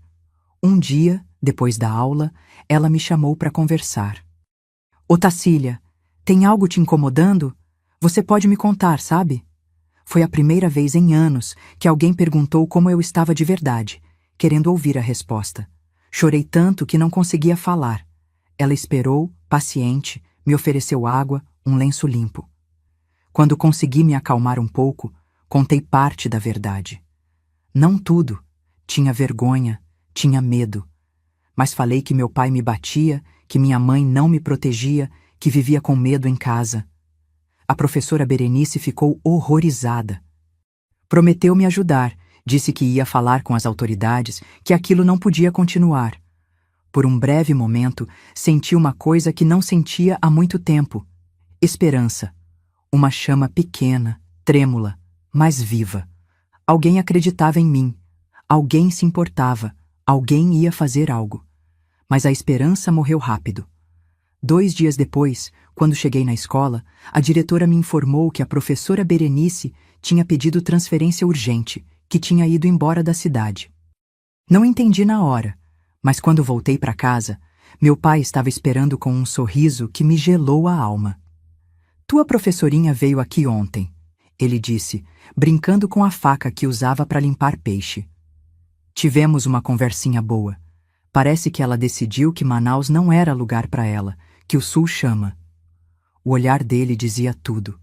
Um dia, depois da aula, ela me chamou para conversar. Ô Tacília, tem algo te incomodando? Você pode me contar, sabe? Foi a primeira vez em anos que alguém perguntou como eu estava de verdade, querendo ouvir a resposta. Chorei tanto que não conseguia falar. Ela esperou, paciente, me ofereceu água, um lenço limpo. Quando consegui me acalmar um pouco, contei parte da verdade. Não tudo. Tinha vergonha, tinha medo. Mas falei que meu pai me batia, que minha mãe não me protegia, que vivia com medo em casa. A professora Berenice ficou horrorizada. Prometeu me ajudar, disse que ia falar com as autoridades, que aquilo não podia continuar. Por um breve momento, senti uma coisa que não sentia há muito tempo: esperança. Uma chama pequena, trêmula, mas viva. Alguém acreditava em mim. Alguém se importava. Alguém ia fazer algo. Mas a esperança morreu rápido. 2 dias depois, quando cheguei na escola, a diretora me informou que a professora Berenice tinha pedido transferência urgente, que tinha ido embora da cidade. Não entendi na hora, mas quando voltei para casa, meu pai estava esperando com um sorriso que me gelou a alma. "Tua professorinha veio aqui ontem", ele disse, brincando com a faca que usava para limpar peixe. Tivemos uma conversinha boa. Parece que ela decidiu que Manaus não era lugar para ela, que o Sul chama. O olhar dele dizia tudo.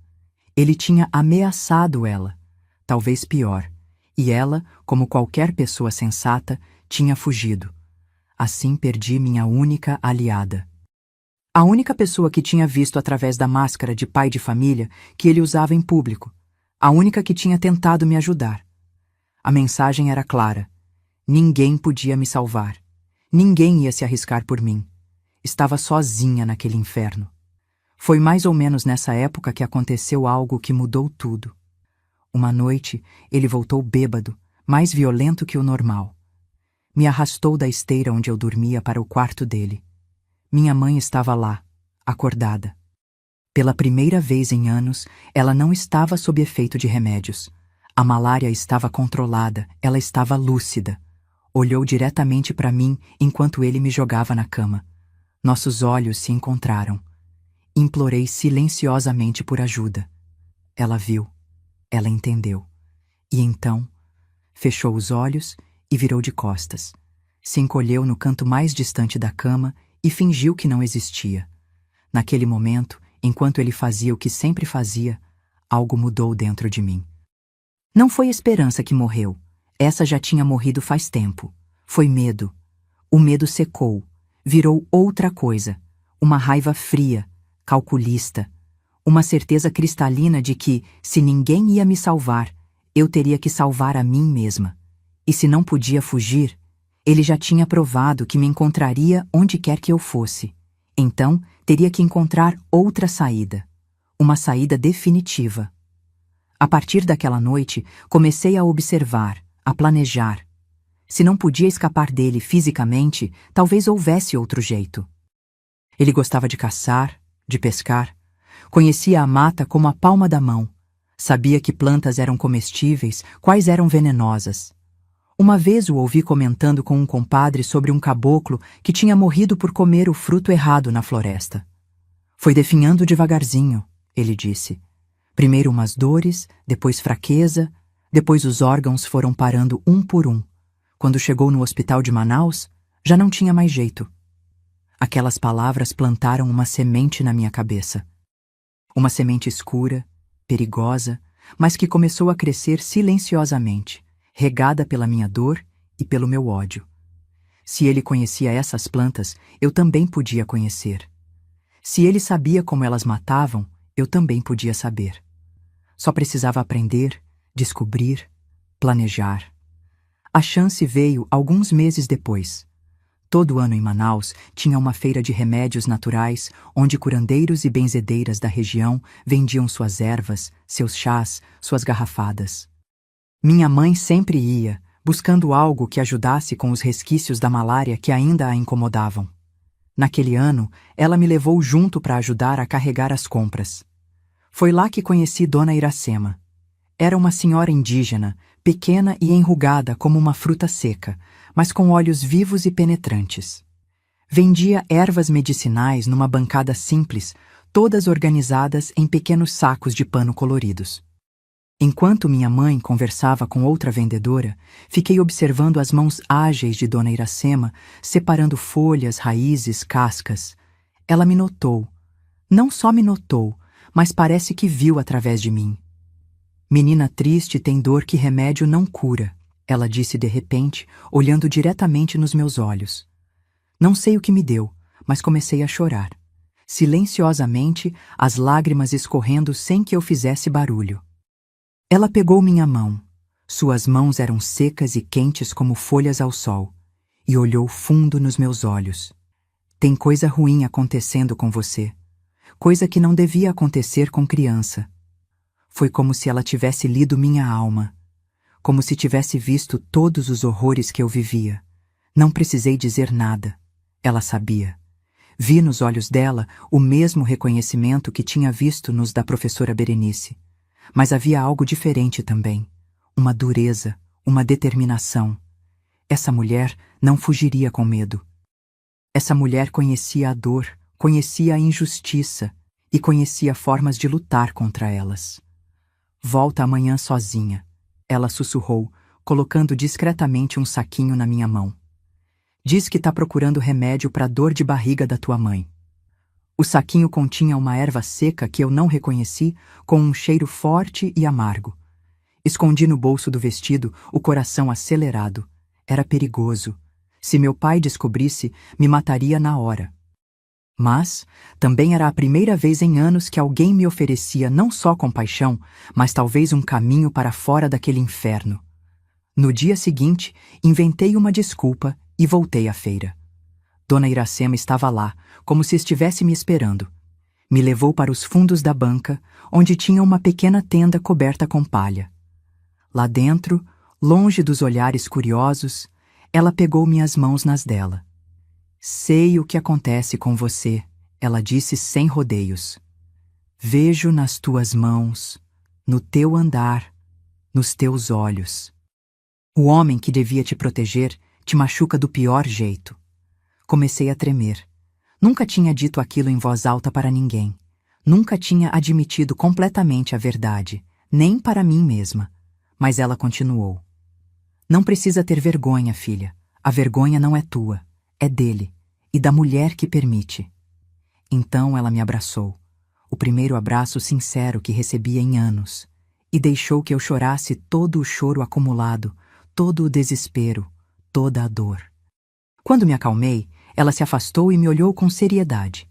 Ele tinha ameaçado ela, talvez pior, e ela, como qualquer pessoa sensata, tinha fugido. Assim perdi minha única aliada. A única pessoa que tinha visto através da máscara de pai de família que ele usava em público. A única que tinha tentado me ajudar. A mensagem era clara. Ninguém podia me salvar. Ninguém ia se arriscar por mim. Estava sozinha naquele inferno. Foi mais ou menos nessa época que aconteceu algo que mudou tudo. Uma noite, ele voltou bêbado, mais violento que o normal. Me arrastou da esteira onde eu dormia para o quarto dele. Minha mãe estava lá, acordada. Pela primeira vez em anos, ela não estava sob efeito de remédios. A malária estava controlada, ela estava lúcida. Olhou diretamente para mim enquanto ele me jogava na cama. Nossos olhos se encontraram. Implorei silenciosamente por ajuda. Ela viu. Ela entendeu. E então, fechou os olhos e virou de costas. Se encolheu no canto mais distante da cama e fingiu que não existia. Naquele momento, enquanto ele fazia o que sempre fazia, algo mudou dentro de mim. Não foi esperança que morreu. Essa já tinha morrido faz tempo. Foi medo. O medo secou. Virou outra coisa. Uma raiva fria, calculista. Uma certeza cristalina de que, se ninguém ia me salvar, eu teria que salvar a mim mesma. E se não podia fugir, ele já tinha provado que me encontraria onde quer que eu fosse. Então, teria que encontrar outra saída. Uma saída definitiva. A partir daquela noite, comecei a observar, a planejar. Se não podia escapar dele fisicamente, talvez houvesse outro jeito. Ele gostava de caçar, de pescar. Conhecia a mata como a palma da mão. Sabia que plantas eram comestíveis, quais eram venenosas. Uma vez o ouvi comentando com um compadre sobre um caboclo que tinha morrido por comer o fruto errado na floresta. Foi definhando devagarzinho, ele disse. Primeiro umas dores, depois fraqueza, depois os órgãos foram parando um por um. Quando chegou no hospital de Manaus, já não tinha mais jeito. Aquelas palavras plantaram uma semente na minha cabeça. Uma semente escura, perigosa, mas que começou a crescer silenciosamente, regada pela minha dor e pelo meu ódio. Se ele conhecia essas plantas, eu também podia conhecer. Se ele sabia como elas matavam, eu também podia saber. Só precisava aprender, descobrir, planejar. A chance veio alguns meses depois. Todo ano em Manaus tinha uma feira de remédios naturais, onde curandeiros e benzedeiras da região vendiam suas ervas, seus chás, suas garrafadas. Minha mãe sempre ia, buscando algo que ajudasse com os resquícios da malária que ainda a incomodavam. Naquele ano, ela me levou junto para ajudar a carregar as compras. Foi lá que conheci Dona Iracema. Era uma senhora indígena, pequena e enrugada como uma fruta seca, mas com olhos vivos e penetrantes. Vendia ervas medicinais numa bancada simples, todas organizadas em pequenos sacos de pano coloridos. Enquanto minha mãe conversava com outra vendedora, fiquei observando as mãos ágeis de Dona Iracema, separando folhas, raízes, cascas. Ela me notou. Não só me notou, mas parece que viu através de mim. Menina triste tem dor que remédio não cura, ela disse de repente, olhando diretamente nos meus olhos. Não sei o que me deu, mas comecei a chorar. silenciosamente, as lágrimas escorrendo sem que eu fizesse barulho. Ela pegou minha mão. Suas mãos eram secas e quentes como folhas ao sol, e olhou fundo nos meus olhos. Tem coisa ruim acontecendo com você. Coisa que não devia acontecer com criança. Foi como se ela tivesse lido minha alma. Como se tivesse visto todos os horrores que eu vivia. Não precisei dizer nada. Ela sabia. Vi nos olhos dela o mesmo reconhecimento que tinha visto nos da professora Berenice. Mas havia algo diferente também. Uma dureza, uma determinação. Essa mulher não fugiria com medo. Essa mulher conhecia a dor, conhecia a injustiça e conhecia formas de lutar contra elas. Volta amanhã sozinha, ela sussurrou, colocando discretamente um saquinho na minha mão. Diz que está procurando remédio para a dor de barriga da tua mãe. O saquinho continha uma erva seca que eu não reconheci, com um cheiro forte e amargo. Escondi no bolso do vestido, o coração acelerado. Era perigoso. Se meu pai descobrisse, me mataria na hora. Mas também era a primeira vez em anos que alguém me oferecia não só compaixão, mas talvez um caminho para fora daquele inferno. No dia seguinte, inventei uma desculpa e voltei à feira. Dona Iracema estava lá, como se estivesse me esperando. Me levou para os fundos da banca, onde tinha uma pequena tenda coberta com palha. Lá dentro, longe dos olhares curiosos, ela pegou minhas mãos nas dela. Sei o que acontece com você, ela disse sem rodeios. Vejo nas tuas mãos, no teu andar, nos teus olhos. O homem que devia te proteger te machuca do pior jeito. Comecei a tremer. Nunca tinha dito aquilo em voz alta para ninguém. Nunca tinha admitido completamente a verdade, nem para mim mesma. Mas ela continuou. Não precisa ter vergonha, filha. A vergonha não é tua, é dele, e da mulher que permite. Então ela me abraçou, o primeiro abraço sincero que recebia em anos, e deixou que eu chorasse todo o choro acumulado, todo o desespero, toda a dor. Quando me acalmei, ela se afastou e me olhou com seriedade.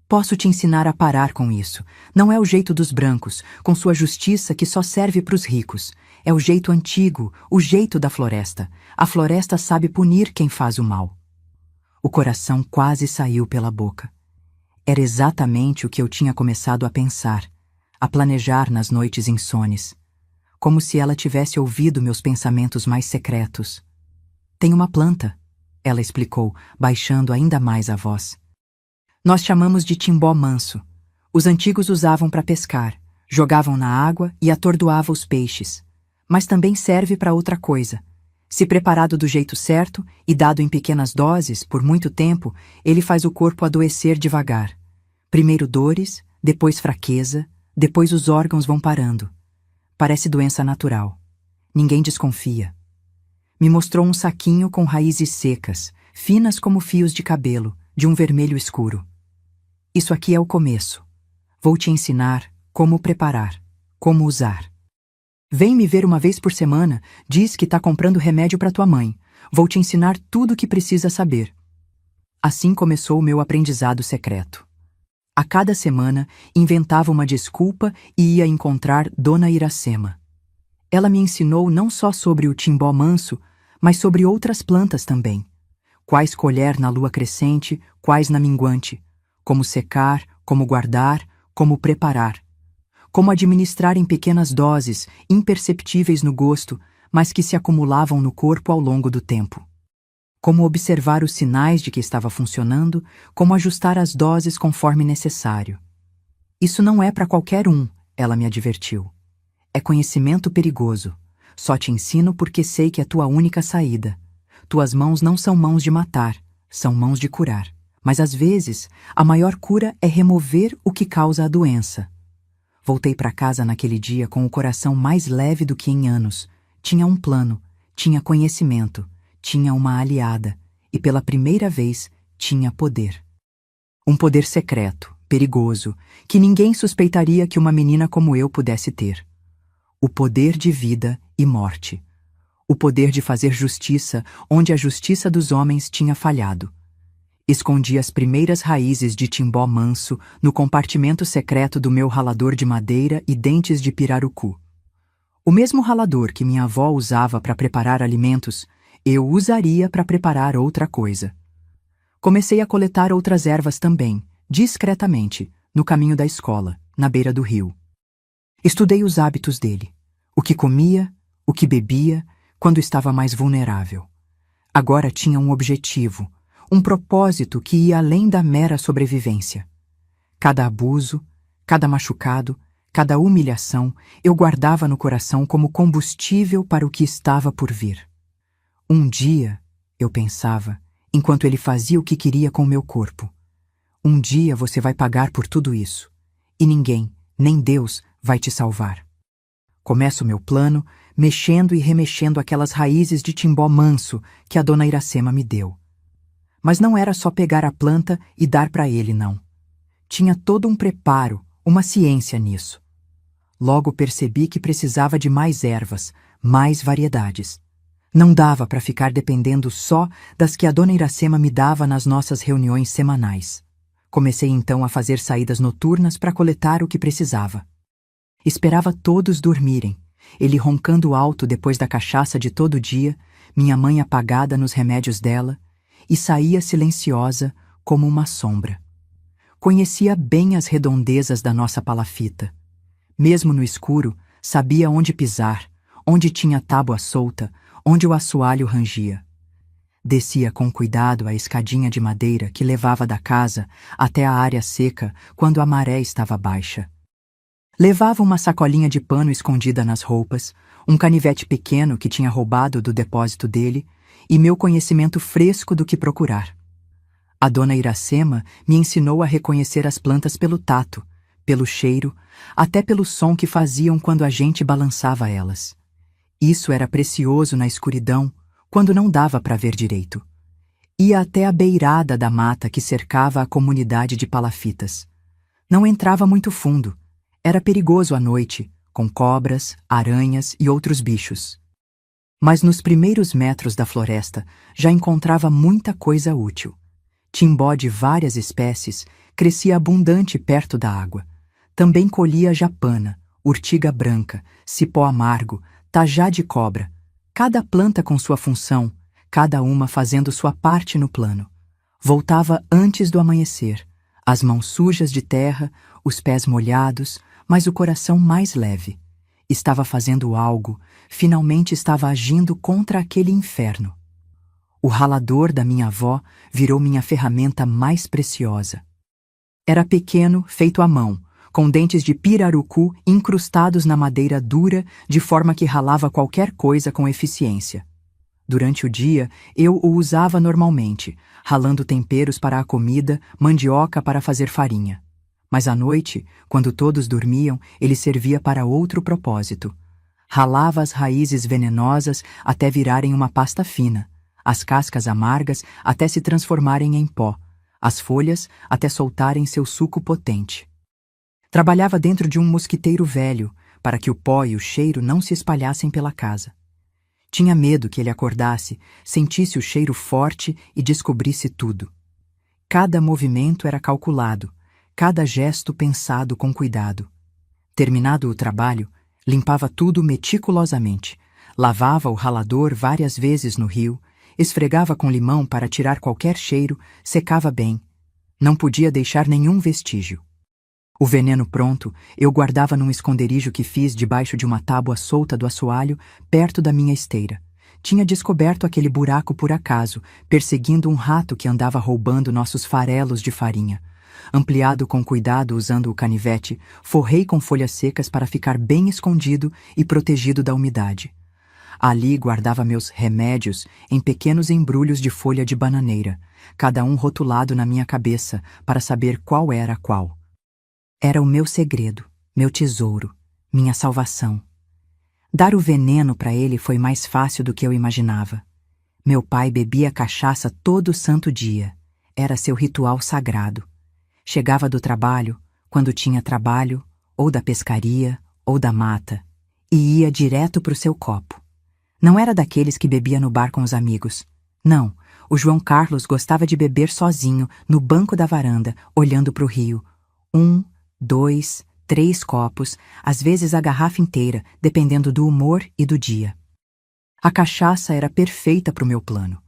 Posso te ensinar a parar com isso. Não é o jeito dos brancos, com sua justiça que só serve para os ricos. É o jeito antigo, o jeito da floresta. A floresta sabe punir quem faz o mal. O coração quase saiu pela boca. Era exatamente o que eu tinha começado a pensar, a planejar nas noites insones. Como se ela tivesse ouvido meus pensamentos mais secretos. Tem uma planta, ela explicou, baixando ainda mais a voz. Nós chamamos de timbó manso. Os antigos usavam para pescar, jogavam na água e atordoava os peixes. Mas também serve para outra coisa. Se preparado do jeito certo e dado em pequenas doses, por muito tempo, ele faz o corpo adoecer devagar. Primeiro dores, depois fraqueza, depois os órgãos vão parando. Parece doença natural. Ninguém desconfia. Me mostrou um saquinho com raízes secas, finas como fios de cabelo, de um vermelho escuro. Isso aqui é o começo. Vou te ensinar como preparar, como usar. Vem me ver uma vez por semana, diz que está comprando remédio para tua mãe. Vou te ensinar tudo o que precisa saber. Assim começou o meu aprendizado secreto. A cada semana, inventava uma desculpa e ia encontrar Dona Iracema. Ela me ensinou não só sobre o timbó manso, mas sobre outras plantas também. Quais colher na lua crescente, quais na minguante. Como secar, como guardar, como preparar. Como administrar em pequenas doses, imperceptíveis no gosto, mas que se acumulavam no corpo ao longo do tempo. Como observar os sinais de que estava funcionando, como ajustar as doses conforme necessário. Isso não é para qualquer um, ela me advertiu. É conhecimento perigoso. Só te ensino porque sei que é tua única saída. Tuas mãos não são mãos de matar, são mãos de curar. Mas às vezes, a maior cura é remover o que causa a doença. Voltei para casa naquele dia com o coração mais leve do que em anos. Tinha um plano, tinha conhecimento, tinha uma aliada e pela primeira vez tinha poder. Um poder secreto, perigoso, que ninguém suspeitaria que uma menina como eu pudesse ter. O poder de vida e morte. O poder de fazer justiça onde a justiça dos homens tinha falhado. Escondi as primeiras raízes de timbó manso no compartimento secreto do meu ralador de madeira e dentes de pirarucu. O mesmo ralador que minha avó usava para preparar alimentos, eu usaria para preparar outra coisa. Comecei a coletar outras ervas também, discretamente, no caminho da escola, na beira do rio. Estudei os hábitos dele, o que comia, o que bebia, quando estava mais vulnerável. Agora tinha um objetivo, um propósito que ia além da mera sobrevivência. Cada abuso, cada machucado, cada humilhação eu guardava no coração como combustível para o que estava por vir. Um dia, eu pensava, enquanto ele fazia o que queria com meu corpo. Um dia você vai pagar por tudo isso. E ninguém, nem Deus, vai te salvar. Começo meu plano, mexendo e remexendo aquelas raízes de timbó manso que a dona Iracema me deu. Mas não era só pegar a planta e dar para ele, não. Tinha todo um preparo, uma ciência nisso. Logo percebi que precisava de mais ervas, mais variedades. Não dava para ficar dependendo só das que a dona Iracema me dava nas nossas reuniões semanais. Comecei então a fazer saídas noturnas para coletar o que precisava. Esperava todos dormirem, ele roncando alto depois da cachaça de todo dia, minha mãe apagada nos remédios dela, e saía silenciosa como uma sombra. Conhecia bem as redondezas da nossa palafita. Mesmo no escuro, sabia onde pisar, onde tinha tábua solta, onde o assoalho rangia. Descia com cuidado a escadinha de madeira que levava da casa até a área seca quando a maré estava baixa. Levava uma sacolinha de pano escondida nas roupas, um canivete pequeno que tinha roubado do depósito dele e meu conhecimento fresco do que procurar. A dona Iracema me ensinou a reconhecer as plantas pelo tato, pelo cheiro, até pelo som que faziam quando a gente balançava elas. Isso era precioso na escuridão, quando não dava para ver direito. Ia até a beirada da mata que cercava a comunidade de palafitas. Não entrava muito fundo. Era perigoso à noite, com cobras, aranhas e outros bichos. Mas nos primeiros metros da floresta já encontrava muita coisa útil. Timbó de várias espécies crescia abundante perto da água. Também colhia japana, urtiga branca, cipó amargo, tajá de cobra, cada planta com sua função, cada uma fazendo sua parte no plano. Voltava antes do amanhecer, as mãos sujas de terra, os pés molhados, mas o coração mais leve. Estava fazendo algo, finalmente estava agindo contra aquele inferno. O ralador da minha avó virou minha ferramenta mais preciosa. Era pequeno, feito à mão, com dentes de pirarucu incrustados na madeira dura, de forma que ralava qualquer coisa com eficiência. Durante o dia, eu o usava normalmente, ralando temperos para a comida, mandioca para fazer farinha. Mas à noite, quando todos dormiam, ele servia para outro propósito. Ralava as raízes venenosas até virarem uma pasta fina, as cascas amargas até se transformarem em pó, as folhas até soltarem seu suco potente. Trabalhava dentro de um mosquiteiro velho, para que o pó e o cheiro não se espalhassem pela casa. Tinha medo que ele acordasse, sentisse o cheiro forte e descobrisse tudo. Cada movimento era calculado, cada gesto pensado com cuidado. Terminado o trabalho, limpava tudo meticulosamente, lavava o ralador várias vezes no rio, esfregava com limão para tirar qualquer cheiro, secava bem. Não podia deixar nenhum vestígio. O veneno pronto, eu guardava num esconderijo que fiz debaixo de uma tábua solta do assoalho, perto da minha esteira. Tinha descoberto aquele buraco por acaso, perseguindo um rato que andava roubando nossos farelos de farinha. Ampliado com cuidado usando o canivete, forrei com folhas secas para ficar bem escondido e protegido da umidade. Ali guardava meus remédios em pequenos embrulhos de folha de bananeira, cada um rotulado na minha cabeça para saber qual era qual. Era o meu segredo, meu tesouro, minha salvação. Dar o veneno para ele foi mais fácil do que eu imaginava. Meu pai bebia cachaça todo santo dia. Era seu ritual sagrado. Chegava do trabalho, quando tinha trabalho, ou da pescaria, ou da mata, e ia direto para o seu copo. Não era daqueles que bebia no bar com os amigos. Não, O João Carlos gostava de beber sozinho, no banco da varanda, olhando para o rio. 1, 2, 3 copos, às vezes a garrafa inteira, dependendo do humor e do dia. A cachaça era perfeita para o meu plano.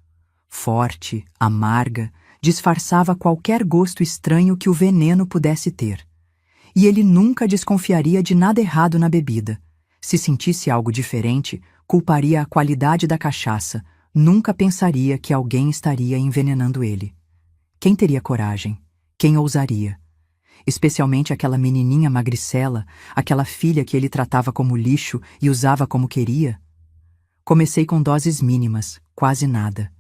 Forte, amarga, disfarçava qualquer gosto estranho que o veneno pudesse ter. E ele nunca desconfiaria de nada errado na bebida. Se sentisse algo diferente, culparia a qualidade da cachaça, nunca pensaria que alguém estaria envenenando ele. Quem teria coragem? Quem ousaria? Especialmente aquela menininha magricela, aquela filha que ele tratava como lixo e usava como queria. Comecei com doses mínimas, quase nada.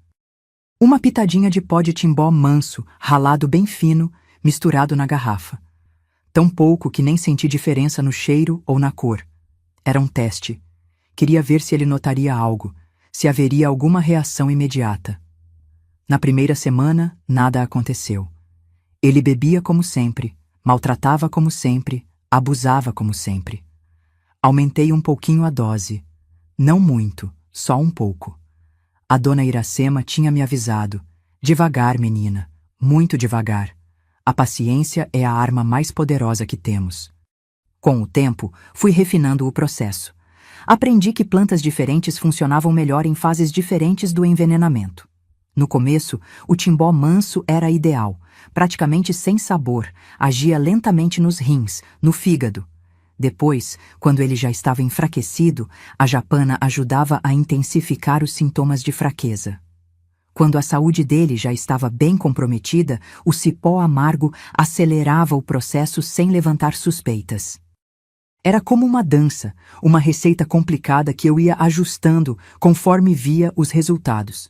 Uma pitadinha de pó de timbó manso, ralado bem fino, misturado na garrafa. Tão pouco que nem senti diferença no cheiro ou na cor. Era um teste. Queria ver se ele notaria algo, se haveria alguma reação imediata. Na primeira semana, nada aconteceu. Ele bebia como sempre, maltratava como sempre, abusava como sempre. Aumentei um pouquinho a dose. Não muito, só um pouco. A dona Iracema tinha me avisado. Devagar, menina, muito devagar. A paciência é a arma mais poderosa que temos. Com o tempo, fui refinando o processo. Aprendi que plantas diferentes funcionavam melhor em fases diferentes do envenenamento. No começo, o timbó manso era ideal, praticamente sem sabor, agia lentamente nos rins, no fígado. Depois, quando ele já estava enfraquecido, a japana ajudava a intensificar os sintomas de fraqueza. Quando a saúde dele já estava bem comprometida, o cipó amargo acelerava o processo sem levantar suspeitas. Era como uma dança, uma receita complicada que eu ia ajustando conforme via os resultados.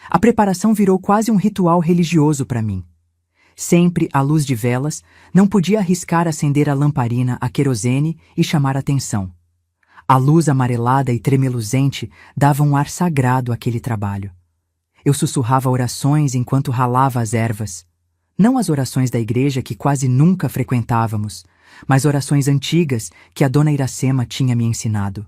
A preparação virou quase um ritual religioso para mim. Sempre à luz de velas, não podia arriscar acender a lamparina a querosene e chamar atenção. A luz amarelada e tremeluzente dava um ar sagrado àquele trabalho. Eu sussurrava orações enquanto ralava as ervas. Não as orações da igreja que quase nunca frequentávamos, mas orações antigas que a dona Iracema tinha me ensinado.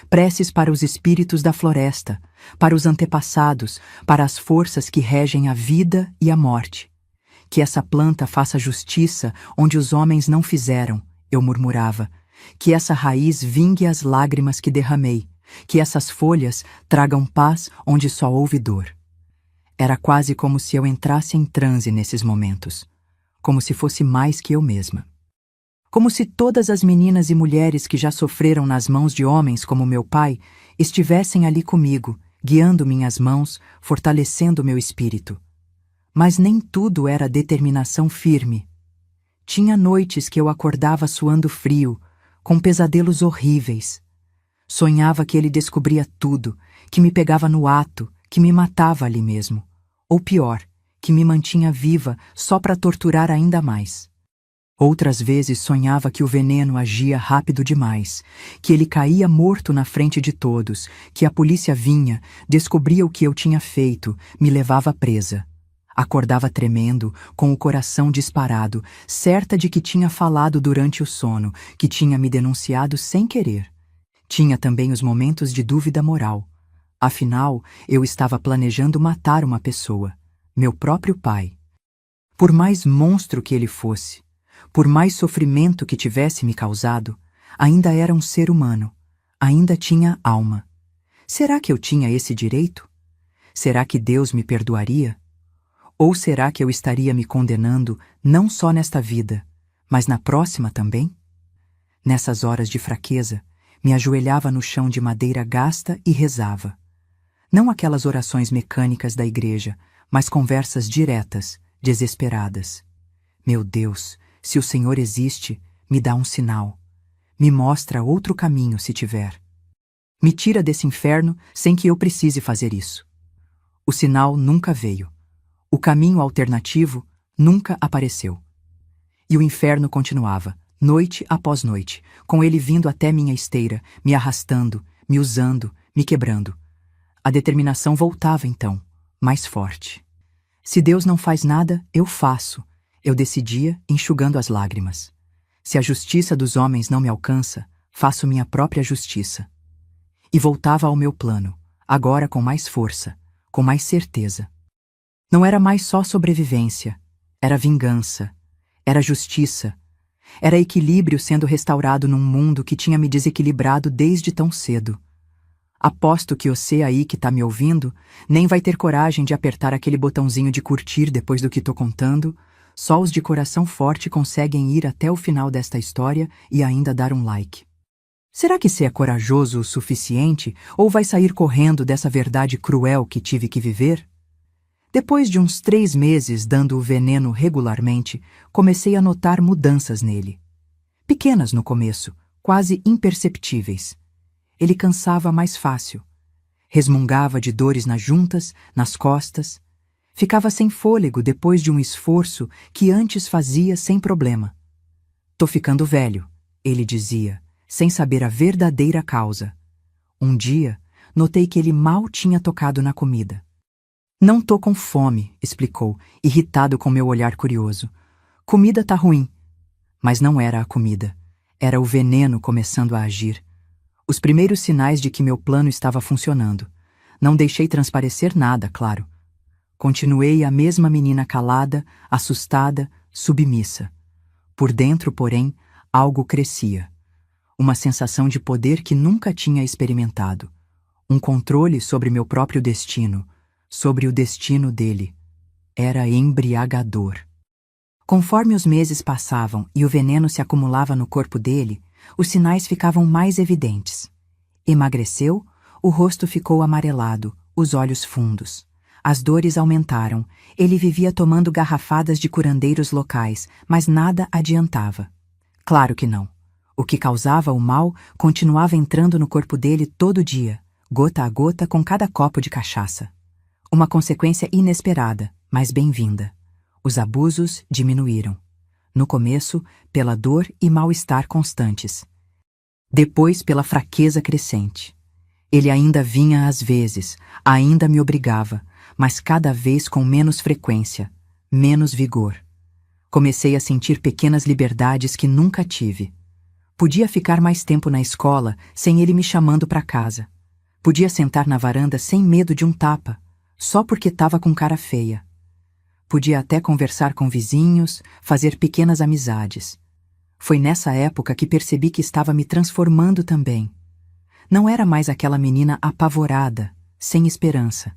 Preces para os espíritos da floresta, para os antepassados, para as forças que regem a vida e a morte. Que essa planta faça justiça onde os homens não fizeram, eu murmurava. Que essa raiz vingue as lágrimas que derramei. Que essas folhas tragam paz onde só houve dor. Era quase como se eu entrasse em transe nesses momentos. Como se fosse mais que eu mesma. Como se todas as meninas e mulheres que já sofreram nas mãos de homens como meu pai estivessem ali comigo, guiando minhas mãos, fortalecendo meu espírito. Mas nem tudo era determinação firme. Tinha noites que eu acordava suando frio, com pesadelos horríveis. Sonhava que ele descobria tudo, que me pegava no ato, que me matava ali mesmo. Ou pior, que me mantinha viva só para torturar ainda mais. Outras vezes sonhava que o veneno agia rápido demais, que ele caía morto na frente de todos, que a polícia vinha, descobria o que eu tinha feito, me levava presa. Acordava tremendo, com o coração disparado, certa de que tinha falado durante o sono, que tinha me denunciado sem querer. Tinha também os momentos de dúvida moral. Afinal, eu estava planejando matar uma pessoa, meu próprio pai. Por mais monstro que ele fosse, por mais sofrimento que tivesse me causado, ainda era um ser humano, ainda tinha alma. Será que eu tinha esse direito? Será que Deus me perdoaria? Ou será que eu estaria me condenando não só nesta vida, mas na próxima também? Nessas horas de fraqueza, me ajoelhava no chão de madeira gasta e rezava. Não aquelas orações mecânicas da igreja, mas conversas diretas, desesperadas. Meu Deus, se o Senhor existe, me dá um sinal. Me mostra outro caminho se tiver. Me tira desse inferno sem que eu precise fazer isso. O sinal nunca veio. O caminho alternativo nunca apareceu. E o inferno continuava, noite após noite, com ele vindo até minha esteira, me arrastando, me usando, me quebrando. A determinação voltava então, mais forte. Se Deus não faz nada, eu faço, eu decidia, enxugando as lágrimas. Se a justiça dos homens não me alcança, faço minha própria justiça. E voltava ao meu plano, agora com mais força, com mais certeza. Não era mais só sobrevivência, era vingança, era justiça, era equilíbrio sendo restaurado num mundo que tinha me desequilibrado desde tão cedo. Aposto que você aí que tá me ouvindo nem vai ter coragem de apertar aquele botãozinho de curtir depois do que tô contando. Só os de coração forte conseguem ir até o final desta história e ainda dar um like. Será que você é corajoso o suficiente ou vai sair correndo dessa verdade cruel que tive que viver? Depois de uns 3 meses dando o veneno regularmente, comecei a notar mudanças nele. Pequenas no começo, quase imperceptíveis. Ele cansava mais fácil. Resmungava de dores nas juntas, nas costas. Ficava sem fôlego depois de um esforço que antes fazia sem problema. Tô ficando velho, ele dizia, sem saber a verdadeira causa. Um dia, notei que ele mal tinha tocado na comida. Não tô com fome, explicou, irritado com meu olhar curioso. Comida tá ruim. Mas não era a comida. Era o veneno começando a agir. Os primeiros sinais de que meu plano estava funcionando. Não deixei transparecer nada, claro. Continuei a mesma menina calada, assustada, submissa. Por dentro, porém, algo crescia. Uma sensação de poder que nunca tinha experimentado. Um controle sobre meu próprio destino, sobre o destino dele. Era embriagador. Conforme os meses passavam e o veneno se acumulava no corpo dele, os sinais ficavam mais evidentes. Emagreceu, o rosto ficou amarelado, os olhos fundos. As dores aumentaram, ele vivia tomando garrafadas de curandeiros locais, mas nada adiantava. Claro que não. O que causava o mal continuava entrando no corpo dele todo dia, gota a gota com cada copo de cachaça. Uma consequência inesperada, mas bem-vinda. Os abusos diminuíram. No começo, pela dor e mal-estar constantes. Depois, pela fraqueza crescente. Ele ainda vinha às vezes, ainda me obrigava, mas cada vez com menos frequência, menos vigor. Comecei a sentir pequenas liberdades que nunca tive. Podia ficar mais tempo na escola sem ele me chamando para casa. Podia sentar na varanda sem medo de um tapa, só porque estava com cara feia. Podia até conversar com vizinhos, fazer pequenas amizades. Foi nessa época que percebi que estava me transformando também. Não era mais aquela menina apavorada, sem esperança.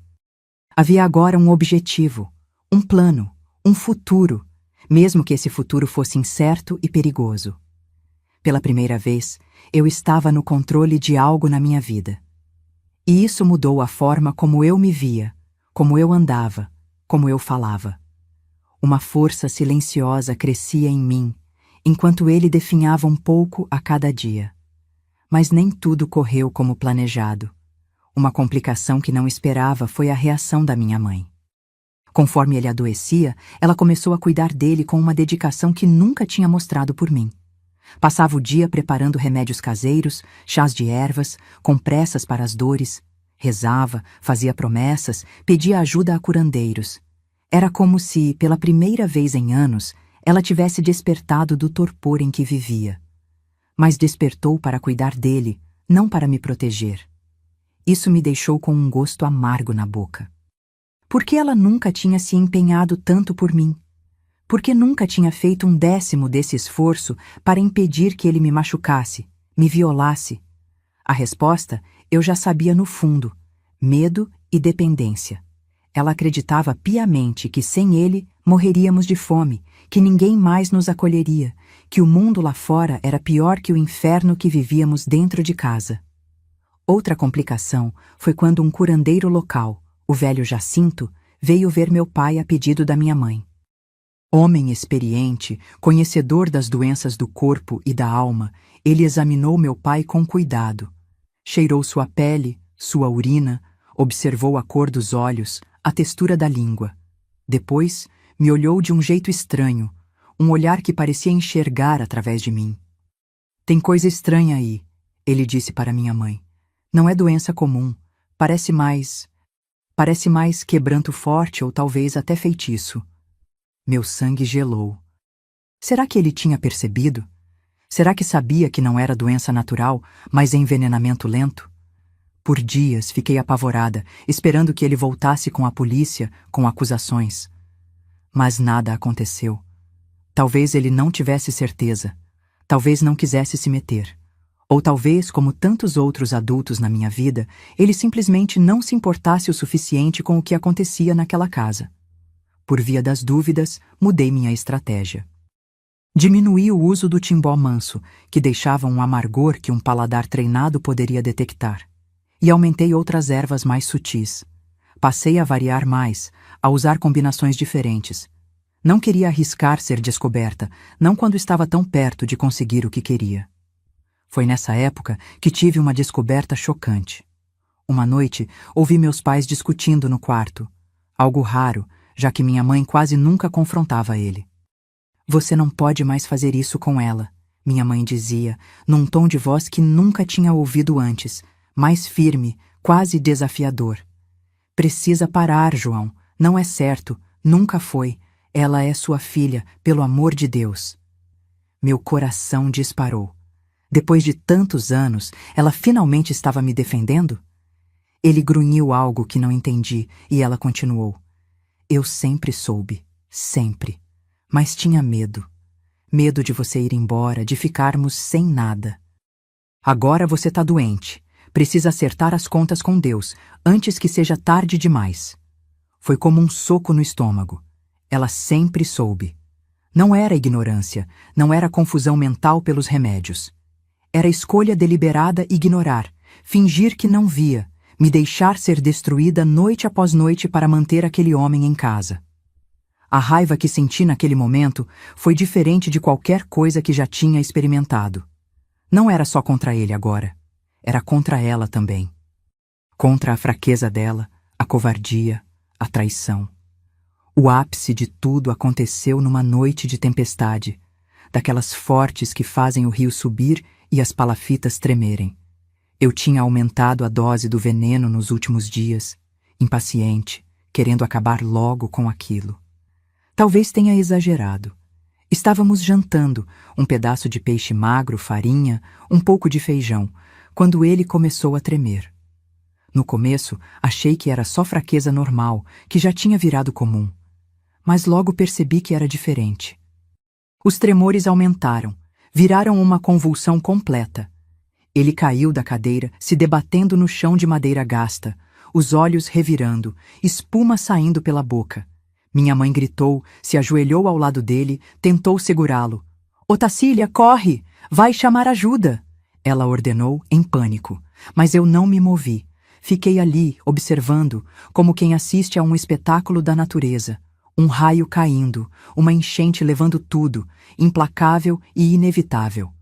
Havia agora um objetivo, um plano, um futuro, mesmo que esse futuro fosse incerto e perigoso. Pela primeira vez, eu estava no controle de algo na minha vida. E isso mudou a forma como eu me via, como eu andava, como eu falava. Uma força silenciosa crescia em mim, enquanto ele definhava um pouco a cada dia. Mas nem tudo correu como planejado. Uma complicação que não esperava foi a reação da minha mãe. Conforme ele adoecia, ela começou a cuidar dele com uma dedicação que nunca tinha mostrado por mim. Passava o dia preparando remédios caseiros, chás de ervas, compressas para as dores. Rezava, fazia promessas, pedia ajuda a curandeiros. Era como se, pela primeira vez em anos, ela tivesse despertado do torpor em que vivia. Mas despertou para cuidar dele, não para me proteger. Isso me deixou com um gosto amargo na boca. Por que ela nunca tinha se empenhado tanto por mim? Por que nunca tinha feito 1/10 desse esforço para impedir que ele me machucasse, me violasse? A resposta eu já sabia no fundo: medo e dependência. Ela acreditava piamente que sem ele morreríamos de fome, que ninguém mais nos acolheria, que o mundo lá fora era pior que o inferno que vivíamos dentro de casa. Outra complicação foi quando um curandeiro local, o velho Jacinto, veio ver meu pai a pedido da minha mãe. Homem experiente, conhecedor das doenças do corpo e da alma, ele examinou meu pai com cuidado. Cheirou sua pele, sua urina, observou a cor dos olhos, a textura da língua. Depois, me olhou de um jeito estranho, um olhar que parecia enxergar através de mim. Tem coisa estranha aí, ele disse para minha mãe. Não é doença comum, parece mais quebranto forte ou talvez até feitiço. Meu sangue gelou. Será que ele tinha percebido? Será que sabia que não era doença natural, mas envenenamento lento? Por dias fiquei apavorada, esperando que ele voltasse com a polícia, com acusações. Mas nada aconteceu. Talvez ele não tivesse certeza. Talvez não quisesse se meter. Ou talvez, como tantos outros adultos na minha vida, ele simplesmente não se importasse o suficiente com o que acontecia naquela casa. Por via das dúvidas, mudei minha estratégia. Diminuí o uso do timbó manso, que deixava um amargor que um paladar treinado poderia detectar. E aumentei outras ervas mais sutis. Passei a variar mais, a usar combinações diferentes. Não queria arriscar ser descoberta, não quando estava tão perto de conseguir o que queria. Foi nessa época que tive uma descoberta chocante. Uma noite, ouvi meus pais discutindo no quarto. Algo raro, já que minha mãe quase nunca confrontava ele. Você não pode mais fazer isso com ela, minha mãe dizia, num tom de voz que nunca tinha ouvido antes, mais firme, quase desafiador. Precisa parar, João. Não é certo, nunca foi. Ela é sua filha, pelo amor de Deus. Meu coração disparou. Depois de tantos anos, ela finalmente estava me defendendo? Ele grunhiu algo que não entendi e ela continuou. Eu sempre soube, sempre. Mas tinha medo. Medo de você ir embora, de ficarmos sem nada. Agora você está doente. Precisa acertar as contas com Deus, antes que seja tarde demais. Foi como um soco no estômago. Ela sempre soube. Não era ignorância, não era confusão mental pelos remédios. Era escolha deliberada ignorar, fingir que não via, me deixar ser destruída noite após noite para manter aquele homem em casa. A raiva que senti naquele momento foi diferente de qualquer coisa que já tinha experimentado. Não era só contra ele agora, era contra ela também. Contra a fraqueza dela, a covardia, a traição. O ápice de tudo aconteceu numa noite de tempestade, daquelas fortes que fazem o rio subir e as palafitas tremerem. Eu tinha aumentado a dose do veneno nos últimos dias, impaciente, querendo acabar logo com aquilo. Talvez tenha exagerado. Estávamos jantando, um pedaço de peixe magro, farinha, um pouco de feijão, quando ele começou a tremer. No começo, achei que era só fraqueza normal, que já tinha virado comum. Mas logo percebi que era diferente. Os tremores aumentaram, viraram uma convulsão completa. Ele caiu da cadeira, se debatendo no chão de madeira gasta, os olhos revirando, espuma saindo pela boca. Minha mãe gritou, se ajoelhou ao lado dele, tentou segurá-lo. "Ô Tassília, corre! Vai chamar ajuda!" Ela ordenou, em pânico. Mas eu não me movi. Fiquei ali, observando, como quem assiste a um espetáculo da natureza. Um raio caindo, uma enchente levando tudo, implacável e inevitável.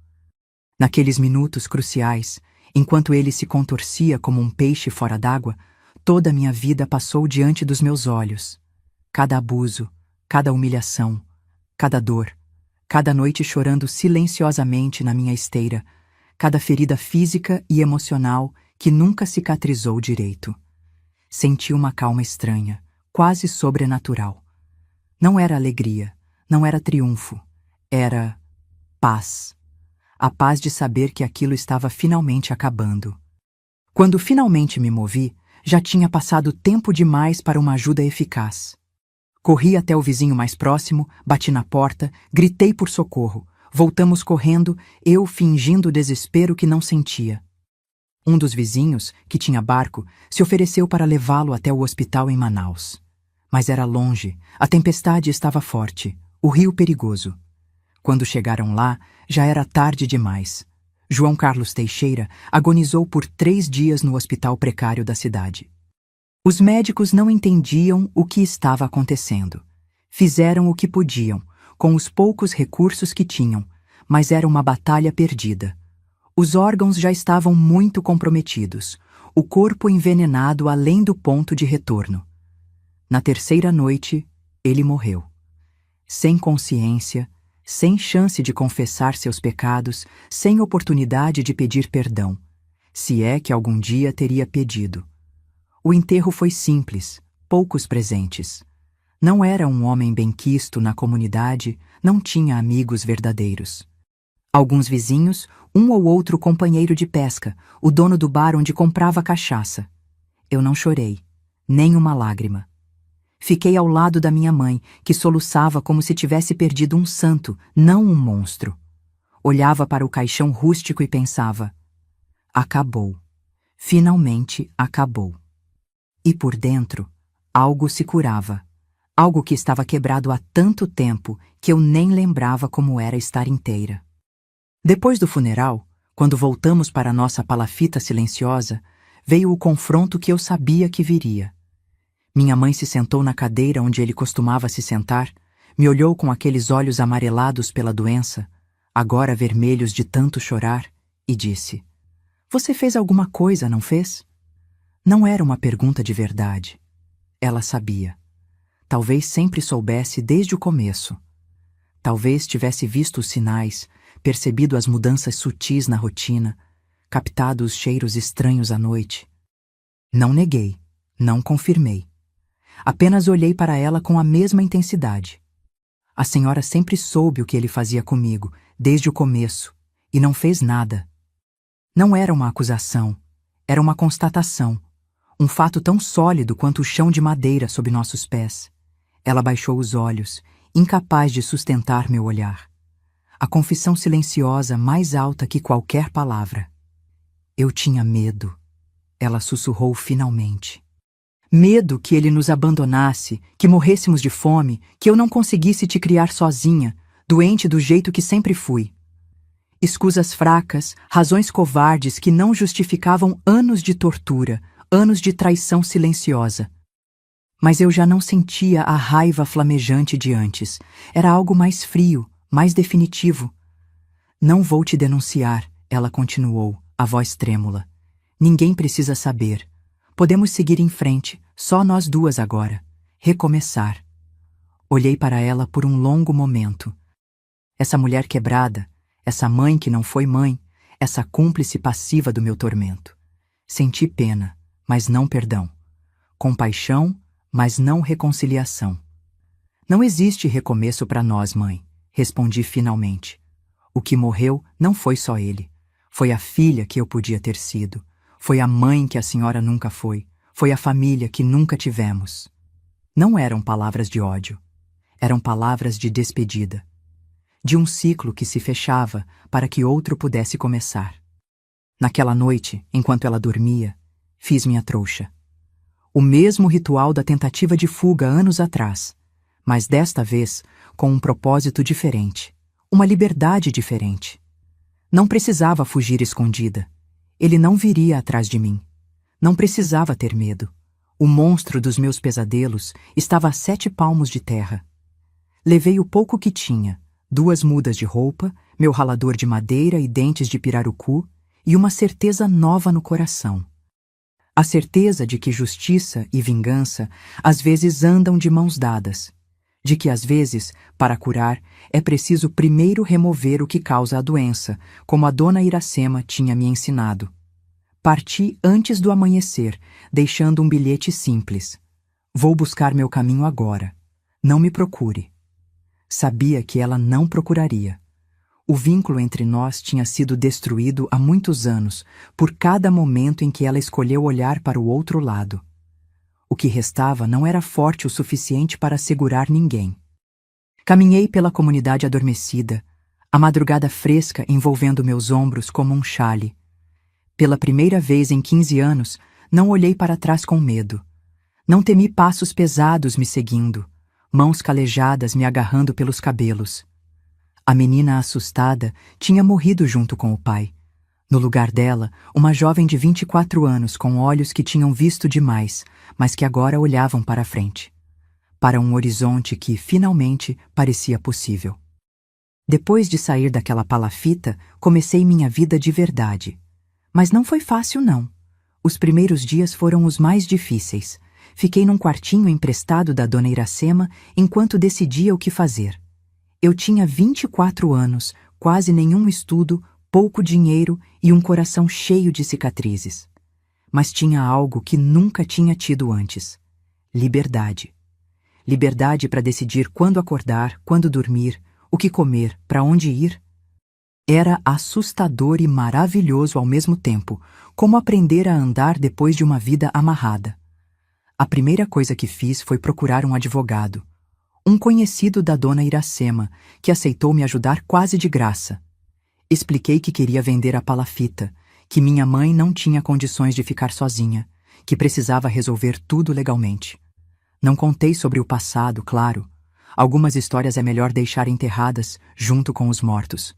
Naqueles minutos cruciais, enquanto ele se contorcia como um peixe fora d'água, toda a minha vida passou diante dos meus olhos. Cada abuso, cada humilhação, cada dor, cada noite chorando silenciosamente na minha esteira, cada ferida física e emocional que nunca cicatrizou direito. Senti uma calma estranha, quase sobrenatural. Não era alegria, não era triunfo, era paz. A paz de saber que aquilo estava finalmente acabando. Quando finalmente me movi, já tinha passado tempo demais para uma ajuda eficaz. Corri até o vizinho mais próximo, bati na porta, gritei por socorro. Voltamos correndo, eu fingindo o desespero que não sentia. Um dos vizinhos, que tinha barco, se ofereceu para levá-lo até o hospital em Manaus. Mas era longe, a tempestade estava forte, o rio perigoso. Quando chegaram lá, já era tarde demais. João Carlos Teixeira agonizou por 3 dias no hospital precário da cidade. Os médicos não entendiam o que estava acontecendo. Fizeram o que podiam, com os poucos recursos que tinham, mas era uma batalha perdida. Os órgãos já estavam muito comprometidos, o corpo envenenado além do ponto de retorno. Na 3ª noite, ele morreu. Sem consciência, sem chance de confessar seus pecados, sem oportunidade de pedir perdão, se é que algum dia teria pedido. O enterro foi simples, poucos presentes. Não era um homem benquisto na comunidade, não tinha amigos verdadeiros. Alguns vizinhos, um ou outro companheiro de pesca, o dono do bar onde comprava cachaça. Eu não chorei, nem uma lágrima. Fiquei ao lado da minha mãe, que soluçava como se tivesse perdido um santo, não um monstro. Olhava para o caixão rústico e pensava: acabou. Finalmente acabou. E por dentro, algo se curava. Algo que estava quebrado há tanto tempo que eu nem lembrava como era estar inteira. Depois do funeral, quando voltamos para nossa palafita silenciosa, veio o confronto que eu sabia que viria. Minha mãe se sentou na cadeira onde ele costumava se sentar, me olhou com aqueles olhos amarelados pela doença, agora vermelhos de tanto chorar, e disse: "Você fez alguma coisa, não fez?" Não era uma pergunta de verdade. Ela sabia. Talvez sempre soubesse desde o começo. Talvez tivesse visto os sinais, percebido as mudanças sutis na rotina, captado os cheiros estranhos à noite. Não neguei, não confirmei. Apenas olhei para ela com a mesma intensidade. A senhora sempre soube o que ele fazia comigo, desde o começo, e não fez nada. Não era uma acusação, era uma constatação, um fato tão sólido quanto o chão de madeira sob nossos pés. Ela baixou os olhos, incapaz de sustentar meu olhar. A confissão silenciosa mais alta que qualquer palavra. Eu tinha medo. Ela sussurrou finalmente. Medo que ele nos abandonasse, que morrêssemos de fome, que eu não conseguisse te criar sozinha, doente do jeito que sempre fui. Escusas fracas, razões covardes que não justificavam anos de tortura, anos de traição silenciosa. Mas eu já não sentia a raiva flamejante de antes. Era algo mais frio, mais definitivo. Não vou te denunciar, ela continuou, a voz trêmula. Ninguém precisa saber. Podemos seguir em frente, só nós duas agora. Recomeçar. Olhei para ela por um longo momento. Essa mulher quebrada, essa mãe que não foi mãe, essa cúmplice passiva do meu tormento. Senti pena, mas não perdão. Compaixão, mas não reconciliação. Não existe recomeço para nós, mãe, respondi finalmente. O que morreu não foi só ele. Foi a filha que eu podia ter sido. Foi a mãe que a senhora nunca foi. Foi a família que nunca tivemos. Não eram palavras de ódio. Eram palavras de despedida. De um ciclo que se fechava para que outro pudesse começar. Naquela noite, enquanto ela dormia, fiz minha trouxa. O mesmo ritual da tentativa de fuga anos atrás, mas desta vez com um propósito diferente, uma liberdade diferente. Não precisava fugir escondida. Ele não viria atrás de mim. Não precisava ter medo. O monstro dos meus pesadelos estava a 7 palmos de terra. Levei o pouco que tinha, 2 mudas de roupa, meu ralador de madeira e dentes de pirarucu, e uma certeza nova no coração. A certeza de que justiça e vingança às vezes andam de mãos dadas, de que às vezes, para curar, é preciso primeiro remover o que causa a doença, como a dona Iracema tinha me ensinado. Parti antes do amanhecer, deixando um bilhete simples. Vou buscar meu caminho agora. Não me procure. Sabia que ela não procuraria. O vínculo entre nós tinha sido destruído há muitos anos, por cada momento em que ela escolheu olhar para o outro lado. O que restava não era forte o suficiente para segurar ninguém. Caminhei pela comunidade adormecida, a madrugada fresca envolvendo meus ombros como um xale. Pela primeira vez em 15 anos, não olhei para trás com medo. Não temi passos pesados me seguindo, mãos calejadas me agarrando pelos cabelos. A menina assustada tinha morrido junto com o pai. No lugar dela, uma jovem de 24 anos com olhos que tinham visto demais, mas que agora olhavam para a frente. Para um horizonte que, finalmente, parecia possível. Depois de sair daquela palafita, comecei minha vida de verdade. Mas não foi fácil, não. Os primeiros dias foram os mais difíceis. Fiquei num quartinho emprestado da dona Iracema enquanto decidia o que fazer. Eu tinha 24 anos, quase nenhum estudo, pouco dinheiro e um coração cheio de cicatrizes. Mas tinha algo que nunca tinha tido antes: liberdade. Liberdade para decidir quando acordar, quando dormir, o que comer, para onde ir. Era assustador e maravilhoso ao mesmo tempo, como aprender a andar depois de uma vida amarrada. A primeira coisa que fiz foi procurar um advogado, um conhecido da dona Iracema, que aceitou me ajudar quase de graça. Expliquei que queria vender a palafita, que minha mãe não tinha condições de ficar sozinha, que precisava resolver tudo legalmente. Não contei sobre o passado, claro. Algumas histórias é melhor deixar enterradas junto com os mortos.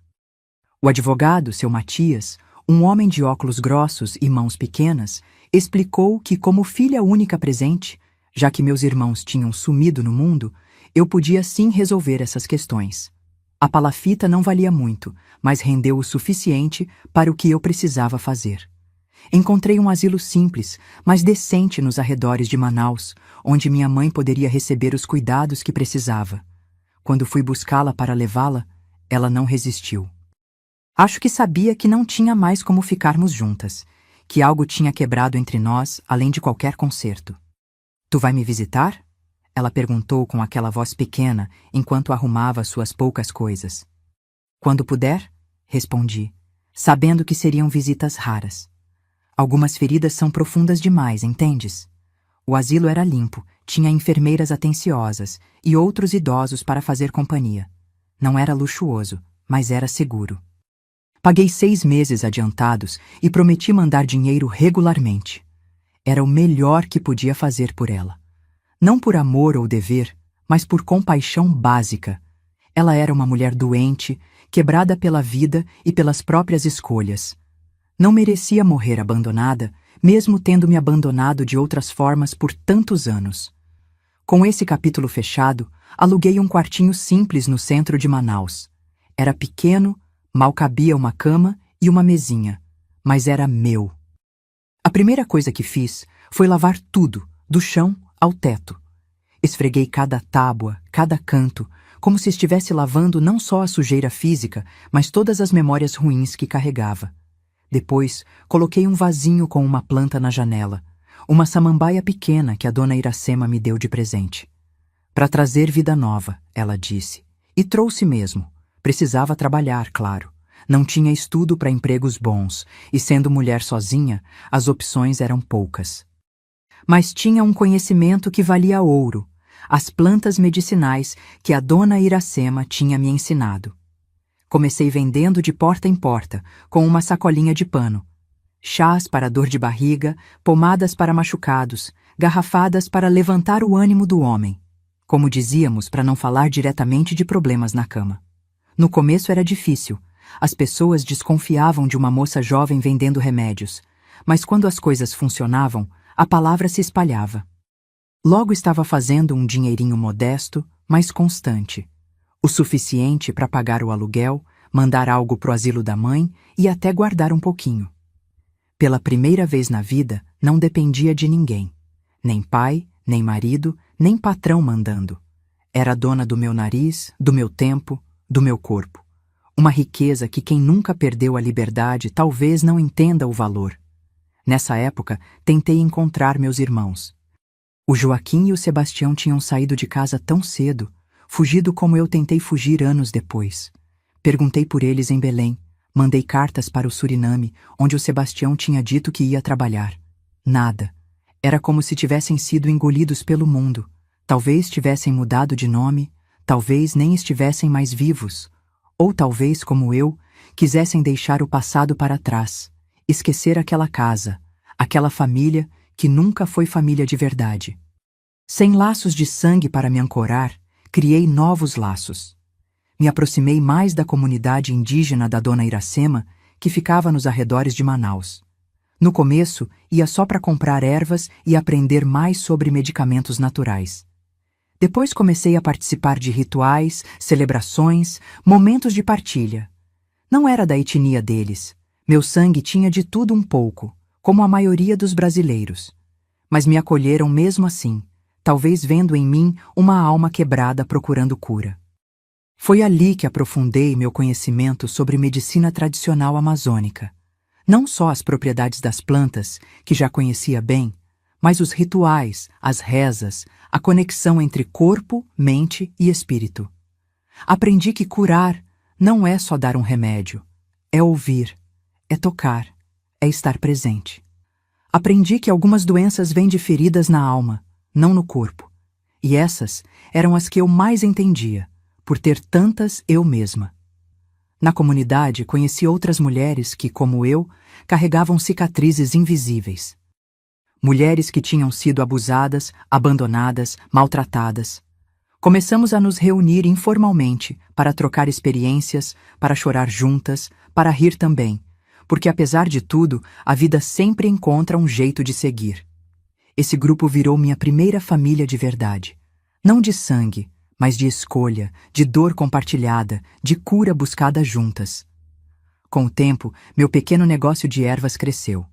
O advogado, seu Matias, um homem de óculos grossos e mãos pequenas, explicou que, como filha única presente, já que meus irmãos tinham sumido no mundo, eu podia sim resolver essas questões. A palafita não valia muito, mas rendeu o suficiente para o que eu precisava fazer. Encontrei um asilo simples, mas decente nos arredores de Manaus, onde minha mãe poderia receber os cuidados que precisava. Quando fui buscá-la para levá-la, ela não resistiu. Acho que sabia que não tinha mais como ficarmos juntas, que algo tinha quebrado entre nós, além de qualquer conserto. Tu vai me visitar? Ela perguntou com aquela voz pequena, enquanto arrumava suas poucas coisas. Quando puder, respondi, sabendo que seriam visitas raras. Algumas feridas são profundas demais, entendes? O asilo era limpo, tinha enfermeiras atenciosas e outros idosos para fazer companhia. Não era luxuoso, mas era seguro. Paguei 6 meses adiantados e prometi mandar dinheiro regularmente. Era o melhor que podia fazer por ela. Não por amor ou dever, mas por compaixão básica. Ela era uma mulher doente, quebrada pela vida e pelas próprias escolhas. Não merecia morrer abandonada, mesmo tendo me abandonado de outras formas por tantos anos. Com esse capítulo fechado, aluguei um quartinho simples no centro de Manaus. Era pequeno, mal cabia uma cama e uma mesinha, mas era meu. A primeira coisa que fiz foi lavar tudo, do chão ao teto. Esfreguei cada tábua, cada canto, como se estivesse lavando não só a sujeira física, mas todas as memórias ruins que carregava. Depois, coloquei um vasinho com uma planta na janela, uma samambaia pequena que a dona Iracema me deu de presente. Para trazer vida nova, ela disse. E trouxe mesmo. Precisava trabalhar, claro. Não tinha estudo para empregos bons, e sendo mulher sozinha, as opções eram poucas. Mas tinha um conhecimento que valia ouro, as plantas medicinais que a dona Iracema tinha me ensinado. Comecei vendendo de porta em porta, com uma sacolinha de pano. Chás para dor de barriga, pomadas para machucados, garrafadas para levantar o ânimo do homem. Como dizíamos, para não falar diretamente de problemas na cama. No começo era difícil. As pessoas desconfiavam de uma moça jovem vendendo remédios. Mas quando as coisas funcionavam, a palavra se espalhava. Logo estava fazendo um dinheirinho modesto, mas constante. O suficiente para pagar o aluguel, mandar algo pro asilo da mãe e até guardar um pouquinho. Pela primeira vez na vida, não dependia de ninguém. Nem pai, nem marido, nem patrão mandando. Era dona do meu nariz, do meu tempo, do meu corpo. Uma riqueza que quem nunca perdeu a liberdade talvez não entenda o valor. Nessa época, tentei encontrar meus irmãos. O Joaquim e o Sebastião tinham saído de casa tão cedo, fugido como eu tentei fugir anos depois. Perguntei por eles em Belém, mandei cartas para o Suriname, onde o Sebastião tinha dito que ia trabalhar. Nada. Era como se tivessem sido engolidos pelo mundo. Talvez tivessem mudado de nome, talvez nem estivessem mais vivos. Ou talvez, como eu, quisessem deixar o passado para trás, esquecer aquela casa, aquela família que nunca foi família de verdade. Sem laços de sangue para me ancorar, criei novos laços. Me aproximei mais da comunidade indígena da dona Iracema, que ficava nos arredores de Manaus. No começo, ia só para comprar ervas e aprender mais sobre medicamentos naturais. Depois comecei a participar de rituais, celebrações, momentos de partilha. Não era da etnia deles. Meu sangue tinha de tudo um pouco, como a maioria dos brasileiros. Mas me acolheram mesmo assim, talvez vendo em mim uma alma quebrada procurando cura. Foi ali que aprofundei meu conhecimento sobre medicina tradicional amazônica. Não só as propriedades das plantas, que já conhecia bem, mas os rituais, as rezas, a conexão entre corpo, mente e espírito. Aprendi que curar não é só dar um remédio, é ouvir, é tocar, é estar presente. Aprendi que algumas doenças vêm de feridas na alma, não no corpo. E essas eram as que eu mais entendia, por ter tantas eu mesma. Na comunidade, conheci outras mulheres que, como eu, carregavam cicatrizes invisíveis. Mulheres que tinham sido abusadas, abandonadas, maltratadas. Começamos a nos reunir informalmente para trocar experiências, para chorar juntas, para rir também, porque apesar de tudo, a vida sempre encontra um jeito de seguir. Esse grupo virou minha primeira família de verdade. Não de sangue, mas de escolha, de dor compartilhada, de cura buscada juntas. Com o tempo, meu pequeno negócio de ervas cresceu.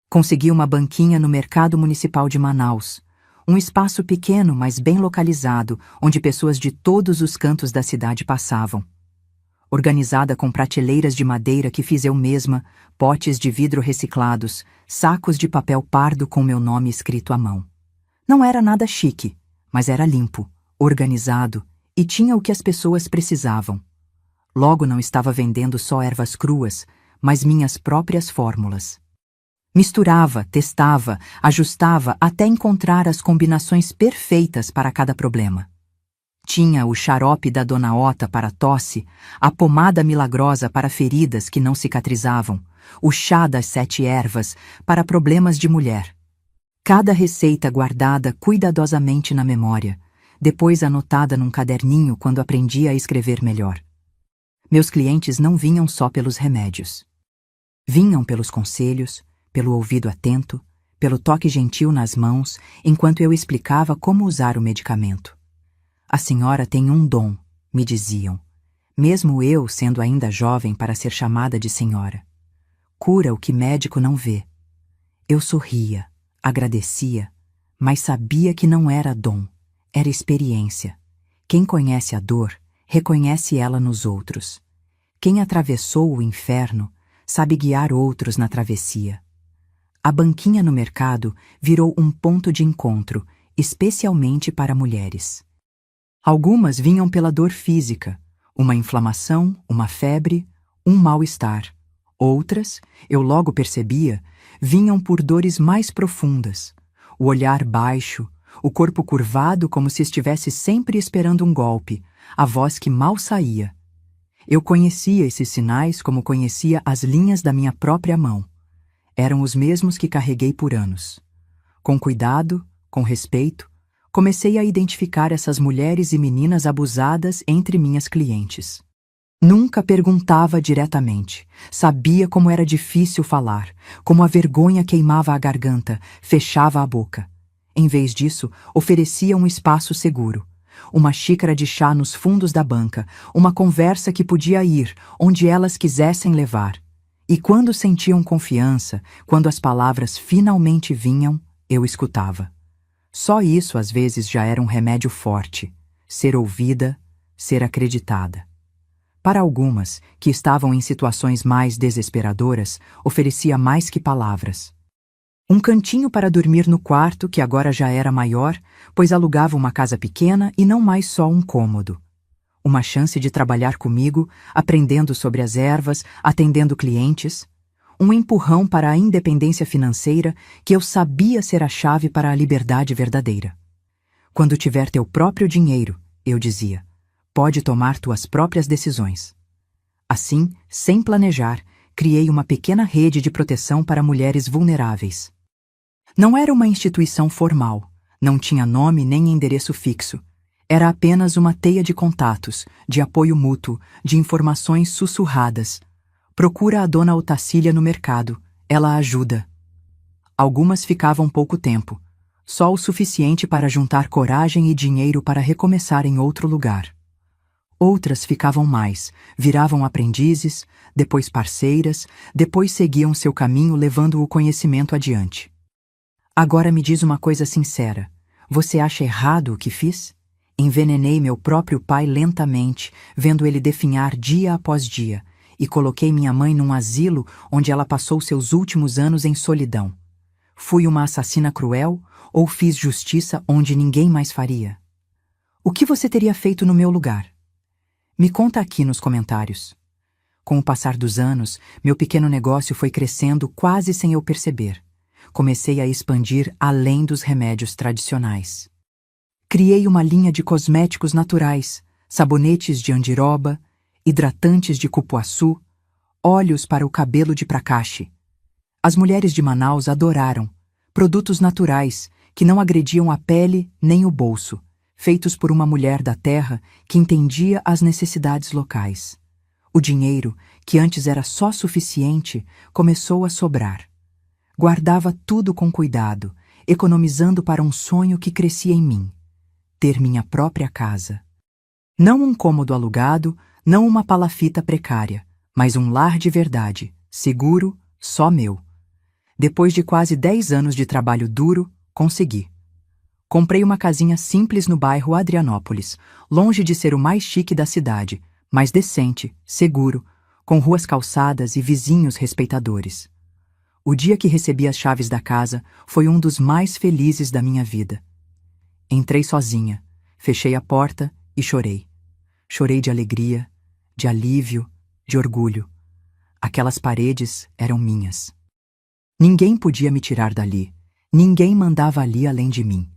Consegui uma banquinha no Mercado Municipal de Manaus, um espaço pequeno, mas bem localizado, onde pessoas de todos os cantos da cidade passavam. Organizada com prateleiras de madeira que fiz eu mesma, potes de vidro reciclados, sacos de papel pardo com meu nome escrito à mão. Não era nada chique, mas era limpo, organizado e tinha o que as pessoas precisavam. Logo não estava vendendo só ervas cruas, mas minhas próprias fórmulas. Misturava, testava, ajustava até encontrar as combinações perfeitas para cada problema. Tinha o xarope da Dona Ota para tosse, a pomada milagrosa para feridas que não cicatrizavam, o chá das 7 ervas para problemas de mulher. Cada receita guardada cuidadosamente na memória, depois anotada num caderninho quando aprendi a escrever melhor. Meus clientes não vinham só pelos remédios. Vinham pelos conselhos, pelo ouvido atento, pelo toque gentil nas mãos, enquanto eu explicava como usar o medicamento. A senhora tem um dom, me diziam, mesmo eu sendo ainda jovem para ser chamada de senhora. Cura o que médico não vê. Eu sorria, agradecia, mas sabia que não era dom, era experiência. Quem conhece a dor, reconhece ela nos outros. Quem atravessou o inferno, sabe guiar outros na travessia. A banquinha no mercado virou um ponto de encontro, especialmente para mulheres. Algumas vinham pela dor física, uma inflamação, uma febre, um mal-estar. Outras, eu logo percebia, vinham por dores mais profundas, o olhar baixo, o corpo curvado como se estivesse sempre esperando um golpe, a voz que mal saía. Eu conhecia esses sinais como conhecia as linhas da minha própria mão. Eram os mesmos que carreguei por anos. Com cuidado, com respeito, comecei a identificar essas mulheres e meninas abusadas entre minhas clientes. Nunca perguntava diretamente. Sabia como era difícil falar, como a vergonha queimava a garganta, fechava a boca. Em vez disso, oferecia um espaço seguro. Uma xícara de chá nos fundos da banca, uma conversa que podia ir onde elas quisessem levar. E quando sentiam confiança, quando as palavras finalmente vinham, eu escutava. Só isso às vezes já era um remédio forte, ser ouvida, ser acreditada. Para algumas, que estavam em situações mais desesperadoras, oferecia mais que palavras. Um cantinho para dormir no quarto, que agora já era maior, pois alugava uma casa pequena e não mais só um cômodo. Uma chance de trabalhar comigo, aprendendo sobre as ervas, atendendo clientes. Um empurrão para a independência financeira que eu sabia ser a chave para a liberdade verdadeira. Quando tiver teu próprio dinheiro, eu dizia, pode tomar tuas próprias decisões. Assim, sem planejar, criei uma pequena rede de proteção para mulheres vulneráveis. Não era uma instituição formal, não tinha nome nem endereço fixo. Era apenas uma teia de contatos, de apoio mútuo, de informações sussurradas. Procura a Dona Otacília no mercado, ela ajuda. Algumas ficavam pouco tempo, só o suficiente para juntar coragem e dinheiro para recomeçar em outro lugar. Outras ficavam mais, viravam aprendizes, depois parceiras, depois seguiam seu caminho levando o conhecimento adiante. Agora me diz uma coisa sincera, você acha errado o que fiz? Envenenei meu próprio pai lentamente, vendo ele definhar dia após dia, e coloquei minha mãe num asilo onde ela passou seus últimos anos em solidão. Fui uma assassina cruel ou fiz justiça onde ninguém mais faria? O que você teria feito no meu lugar? Me conta aqui nos comentários. Com o passar dos anos, meu pequeno negócio foi crescendo quase sem eu perceber. Comecei a expandir além dos remédios tradicionais. Criei uma linha de cosméticos naturais, sabonetes de andiroba, hidratantes de cupuaçu, óleos para o cabelo de Prakashi. As mulheres de Manaus adoraram. Produtos naturais, que não agrediam a pele nem o bolso, feitos por uma mulher da terra que entendia as necessidades locais. O dinheiro, que antes era só suficiente, começou a sobrar. Guardava tudo com cuidado, economizando para um sonho que crescia em mim: ter minha própria casa. Não um cômodo alugado, não uma palafita precária, mas um lar de verdade, seguro, só meu. Depois de quase 10 anos de trabalho duro, consegui. Comprei uma casinha simples no bairro Adrianópolis, longe de ser o mais chique da cidade, mas decente, seguro, com ruas calçadas e vizinhos respeitadores. O dia que recebi as chaves da casa foi um dos mais felizes da minha vida. Entrei sozinha, fechei a porta e chorei. Chorei de alegria, de alívio, de orgulho. Aquelas paredes eram minhas. Ninguém podia me tirar dali. Ninguém mandava ali além de mim.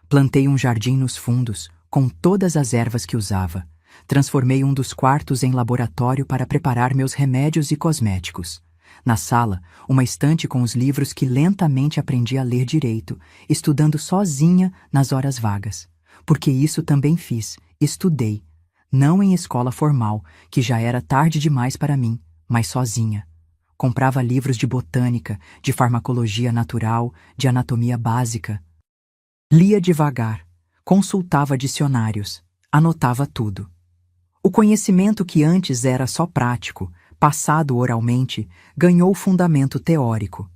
Plantei um jardim nos fundos, com todas as ervas que usava. Transformei um dos quartos em laboratório para preparar meus remédios e cosméticos. Na sala, uma estante com os livros que lentamente aprendi a ler direito, estudando sozinha nas horas vagas. Porque isso também fiz, estudei. Não em escola formal, que já era tarde demais para mim, mas sozinha. Comprava livros de botânica, de farmacologia natural, de anatomia básica. Lia devagar, consultava dicionários, anotava tudo. O conhecimento que antes era só prático, passado oralmente, ganhou fundamento teórico.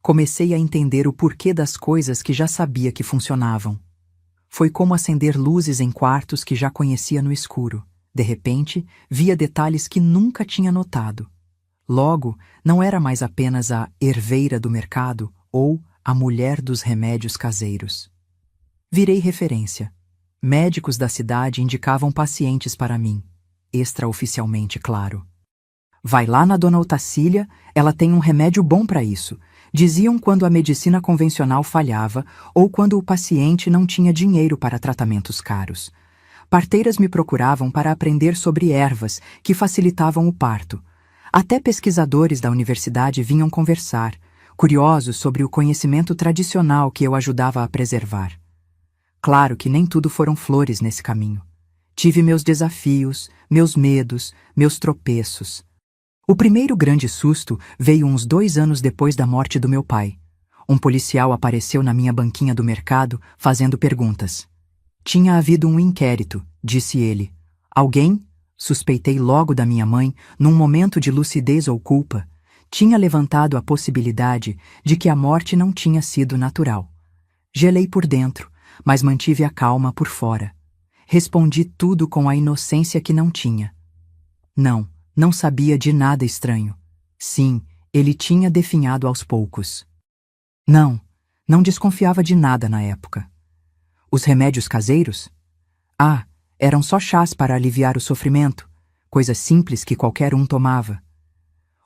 Comecei a entender o porquê das coisas que já sabia que funcionavam. Foi como acender luzes em quartos que já conhecia no escuro. De repente, via detalhes que nunca tinha notado. Logo, não era mais apenas a herveira do mercado ou a mulher dos remédios caseiros. Virei referência. Médicos da cidade indicavam pacientes para mim, extraoficialmente, claro. Vai lá na dona Otacília, ela tem um remédio bom para isso, diziam quando a medicina convencional falhava ou quando o paciente não tinha dinheiro para tratamentos caros. Parteiras me procuravam para aprender sobre ervas que facilitavam o parto. Até pesquisadores da universidade vinham conversar, curiosos sobre o conhecimento tradicional que eu ajudava a preservar. Claro que nem tudo foram flores nesse caminho. Tive meus desafios, meus medos, meus tropeços. O primeiro grande susto veio uns 2 anos depois da morte do meu pai. Um policial apareceu na minha banquinha do mercado, fazendo perguntas. Tinha havido um inquérito, disse ele. Alguém, suspeitei logo da minha mãe, num momento de lucidez ou culpa, tinha levantado a possibilidade de que a morte não tinha sido natural. Gelei por dentro, mas mantive a calma por fora. Respondi tudo com a inocência que não tinha. Não sabia de nada estranho. Sim, ele tinha definhado aos poucos. Não desconfiava de nada na época. Os remédios caseiros? Eram só chás para aliviar o sofrimento, coisas simples que qualquer um tomava.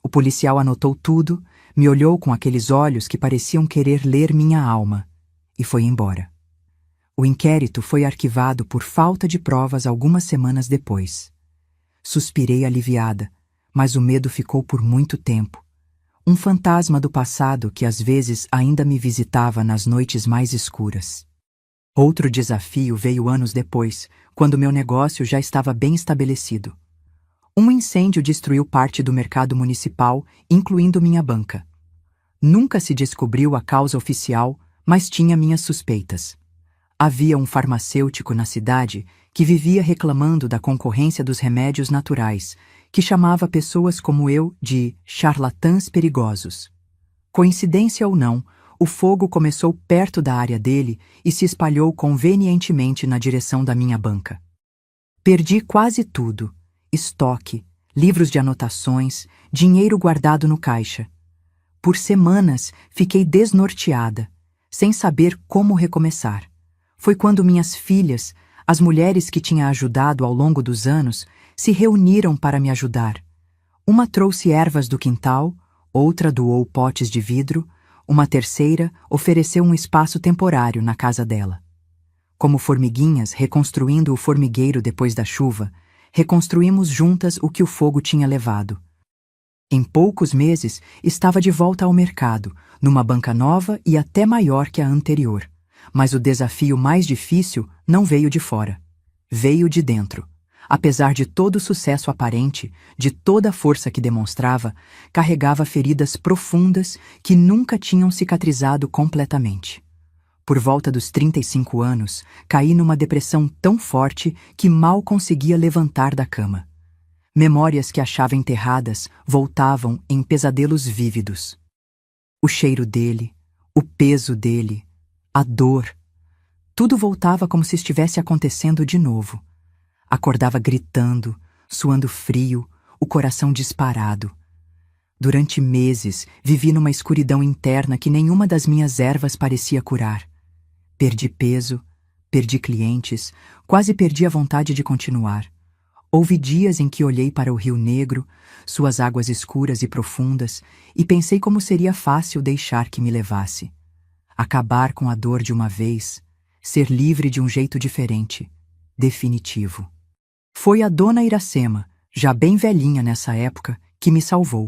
O policial anotou tudo, me olhou com aqueles olhos que pareciam querer ler minha alma, e foi embora. O inquérito foi arquivado por falta de provas algumas semanas depois. Suspirei aliviada, mas o medo ficou por muito tempo. Um fantasma do passado que às vezes ainda me visitava nas noites mais escuras. Outro desafio veio anos depois, quando meu negócio já estava bem estabelecido. Um incêndio destruiu parte do mercado municipal, incluindo minha banca. Nunca se descobriu a causa oficial, mas tinha minhas suspeitas. Havia um farmacêutico na cidade que vivia reclamando da concorrência dos remédios naturais, que chamava pessoas como eu de charlatãs perigosos. Coincidência ou não, o fogo começou perto da área dele e se espalhou convenientemente na direção da minha banca. Perdi quase tudo: estoque, livros de anotações, dinheiro guardado no caixa. Por semanas fiquei desnorteada, sem saber como recomeçar. Foi quando minhas filhas, as mulheres que tinha ajudado ao longo dos anos, se reuniram para me ajudar. Uma trouxe ervas do quintal, outra doou potes de vidro, uma terceira ofereceu um espaço temporário na casa dela. Como formiguinhas reconstruindo o formigueiro depois da chuva, reconstruímos juntas o que o fogo tinha levado. Em poucos meses, estava de volta ao mercado, numa banca nova e até maior que a anterior. Mas o desafio mais difícil não veio de fora. Veio de dentro. Apesar de todo o sucesso aparente, de toda a força que demonstrava, carregava feridas profundas que nunca tinham cicatrizado completamente. Por volta dos 35 anos, caí numa depressão tão forte que mal conseguia levantar da cama. Memórias que achava enterradas voltavam em pesadelos vívidos. O cheiro dele, o peso dele, a dor. Tudo voltava como se estivesse acontecendo de novo. Acordava gritando, suando frio, o coração disparado. Durante meses, vivi numa escuridão interna que nenhuma das minhas ervas parecia curar. Perdi peso, perdi clientes, quase perdi a vontade de continuar. Houve dias em que olhei para o Rio Negro, suas águas escuras e profundas, e pensei como seria fácil deixar que me levasse. Acabar com a dor de uma vez, ser livre de um jeito diferente, definitivo. Foi a dona Iracema, já bem velhinha nessa época, que me salvou.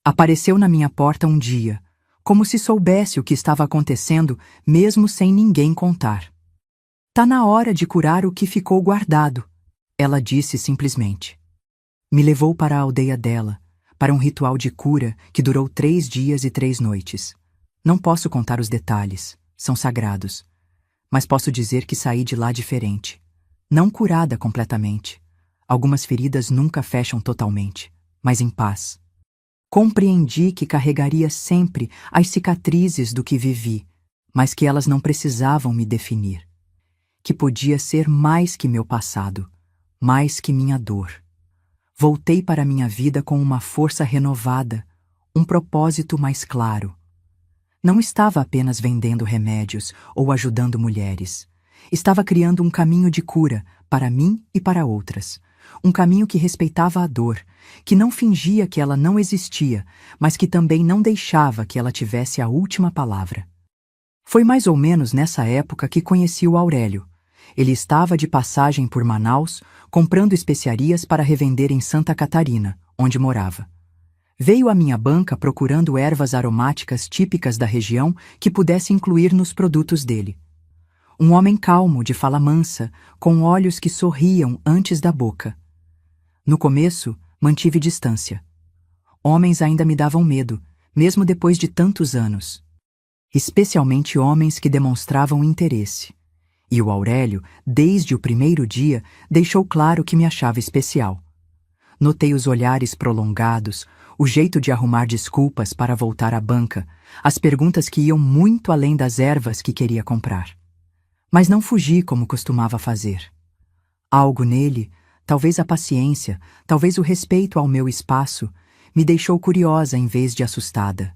Apareceu na minha porta um dia, como se soubesse o que estava acontecendo, mesmo sem ninguém contar. Tá na hora de curar o que ficou guardado, ela disse simplesmente. Me levou para a aldeia dela, para um ritual de cura que durou 3 dias e 3 noites. Não posso contar os detalhes, são sagrados. Mas posso dizer que saí de lá diferente. Não curada completamente. Algumas feridas nunca fecham totalmente, mas em paz. Compreendi que carregaria sempre as cicatrizes do que vivi, mas que elas não precisavam me definir. Que podia ser mais que meu passado, mais que minha dor. Voltei para minha vida com uma força renovada, um propósito mais claro. Não estava apenas vendendo remédios ou ajudando mulheres. Estava criando um caminho de cura para mim e para outras. Um caminho que respeitava a dor, que não fingia que ela não existia, mas que também não deixava que ela tivesse a última palavra. Foi mais ou menos nessa época que conheci o Aurélio. Ele estava de passagem por Manaus, comprando especiarias para revender em Santa Catarina, onde morava. Veio à minha banca procurando ervas aromáticas típicas da região que pudesse incluir nos produtos dele. Um homem calmo, de fala mansa, com olhos que sorriam antes da boca. No começo, mantive distância. Homens ainda me davam medo, mesmo depois de tantos anos. Especialmente homens que demonstravam interesse. E o Aurélio, desde o primeiro dia, deixou claro que me achava especial. Notei os olhares prolongados, o jeito de arrumar desculpas para voltar à banca, as perguntas que iam muito além das ervas que queria comprar. Mas não fugi como costumava fazer. Algo nele, talvez a paciência, talvez o respeito ao meu espaço, me deixou curiosa em vez de assustada.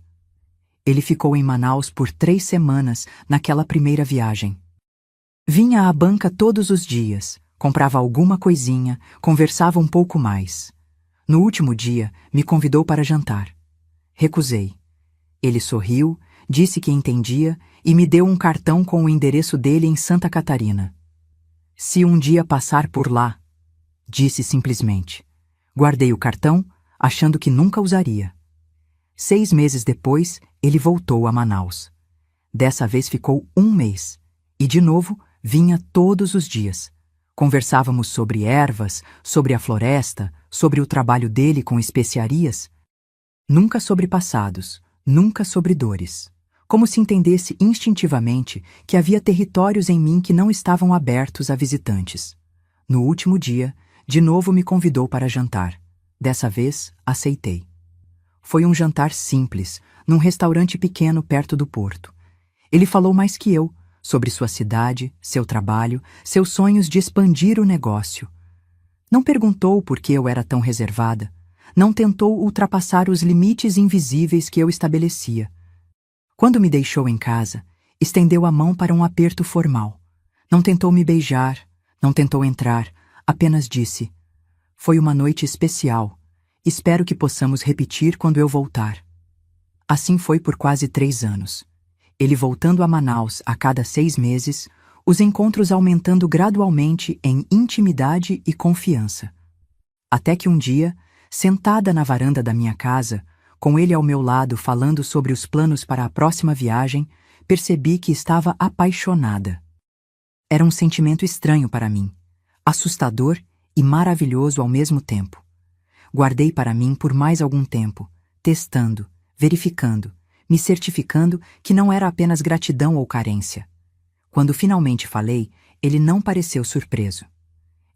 Ele ficou em Manaus por 3 semanas naquela primeira viagem. Vinha à banca todos os dias, comprava alguma coisinha, conversava um pouco mais. No último dia, me convidou para jantar. Recusei. Ele sorriu, disse que entendia e me deu um cartão com o endereço dele em Santa Catarina. Se um dia passar por lá, disse simplesmente. Guardei o cartão, achando que nunca usaria. 6 meses depois, ele voltou a Manaus. Dessa vez ficou 1 mês. E, de novo, vinha todos os dias. Conversávamos sobre ervas, sobre a floresta, sobre o trabalho dele com especiarias. Nunca sobre passados, nunca sobre dores. Como se entendesse instintivamente que havia territórios em mim que não estavam abertos a visitantes. No último dia, de novo me convidou para jantar. Dessa vez, aceitei. Foi um jantar simples, num restaurante pequeno perto do porto. Ele falou mais que eu, sobre sua cidade, seu trabalho, seus sonhos de expandir o negócio. Não perguntou por que eu era tão reservada. Não tentou ultrapassar os limites invisíveis que eu estabelecia. Quando me deixou em casa, estendeu a mão para um aperto formal. Não tentou me beijar, não tentou entrar, apenas disse: "Foi uma noite especial. Espero que possamos repetir quando eu voltar. Assim foi por quase 3 anos. Ele voltando a Manaus a cada 6 meses, os encontros aumentando gradualmente em intimidade e confiança. Até que um dia, sentada na varanda da minha casa, com ele ao meu lado falando sobre os planos para a próxima viagem, percebi que estava apaixonada. Era um sentimento estranho para mim, assustador e maravilhoso ao mesmo tempo. Guardei para mim por mais algum tempo, testando, verificando, me certificando que não era apenas gratidão ou carência. Quando finalmente falei, ele não pareceu surpreso.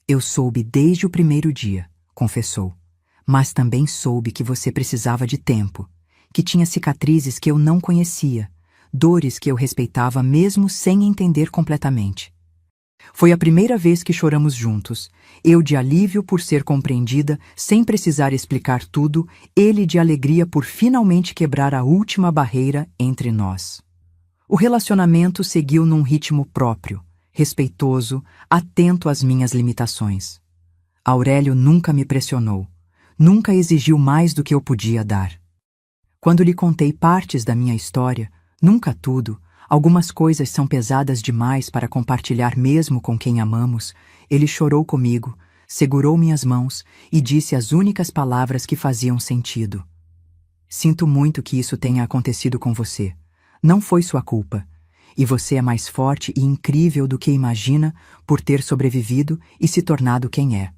Eu soube desde o primeiro dia, confessou, mas também soube que você precisava de tempo, que tinha cicatrizes que eu não conhecia, dores que eu respeitava mesmo sem entender completamente. Foi a primeira vez que choramos juntos, eu de alívio por ser compreendida, sem precisar explicar tudo, ele de alegria por finalmente quebrar a última barreira entre nós. O relacionamento seguiu num ritmo próprio, respeitoso, atento às minhas limitações. Aurélio nunca me pressionou, nunca exigiu mais do que eu podia dar. Quando lhe contei partes da minha história, nunca tudo, algumas coisas são pesadas demais para compartilhar mesmo com quem amamos, ele chorou comigo, segurou minhas mãos e disse as únicas palavras que faziam sentido. Sinto muito que isso tenha acontecido com você. Não foi sua culpa. E você é mais forte e incrível do que imagina por ter sobrevivido e se tornado quem é.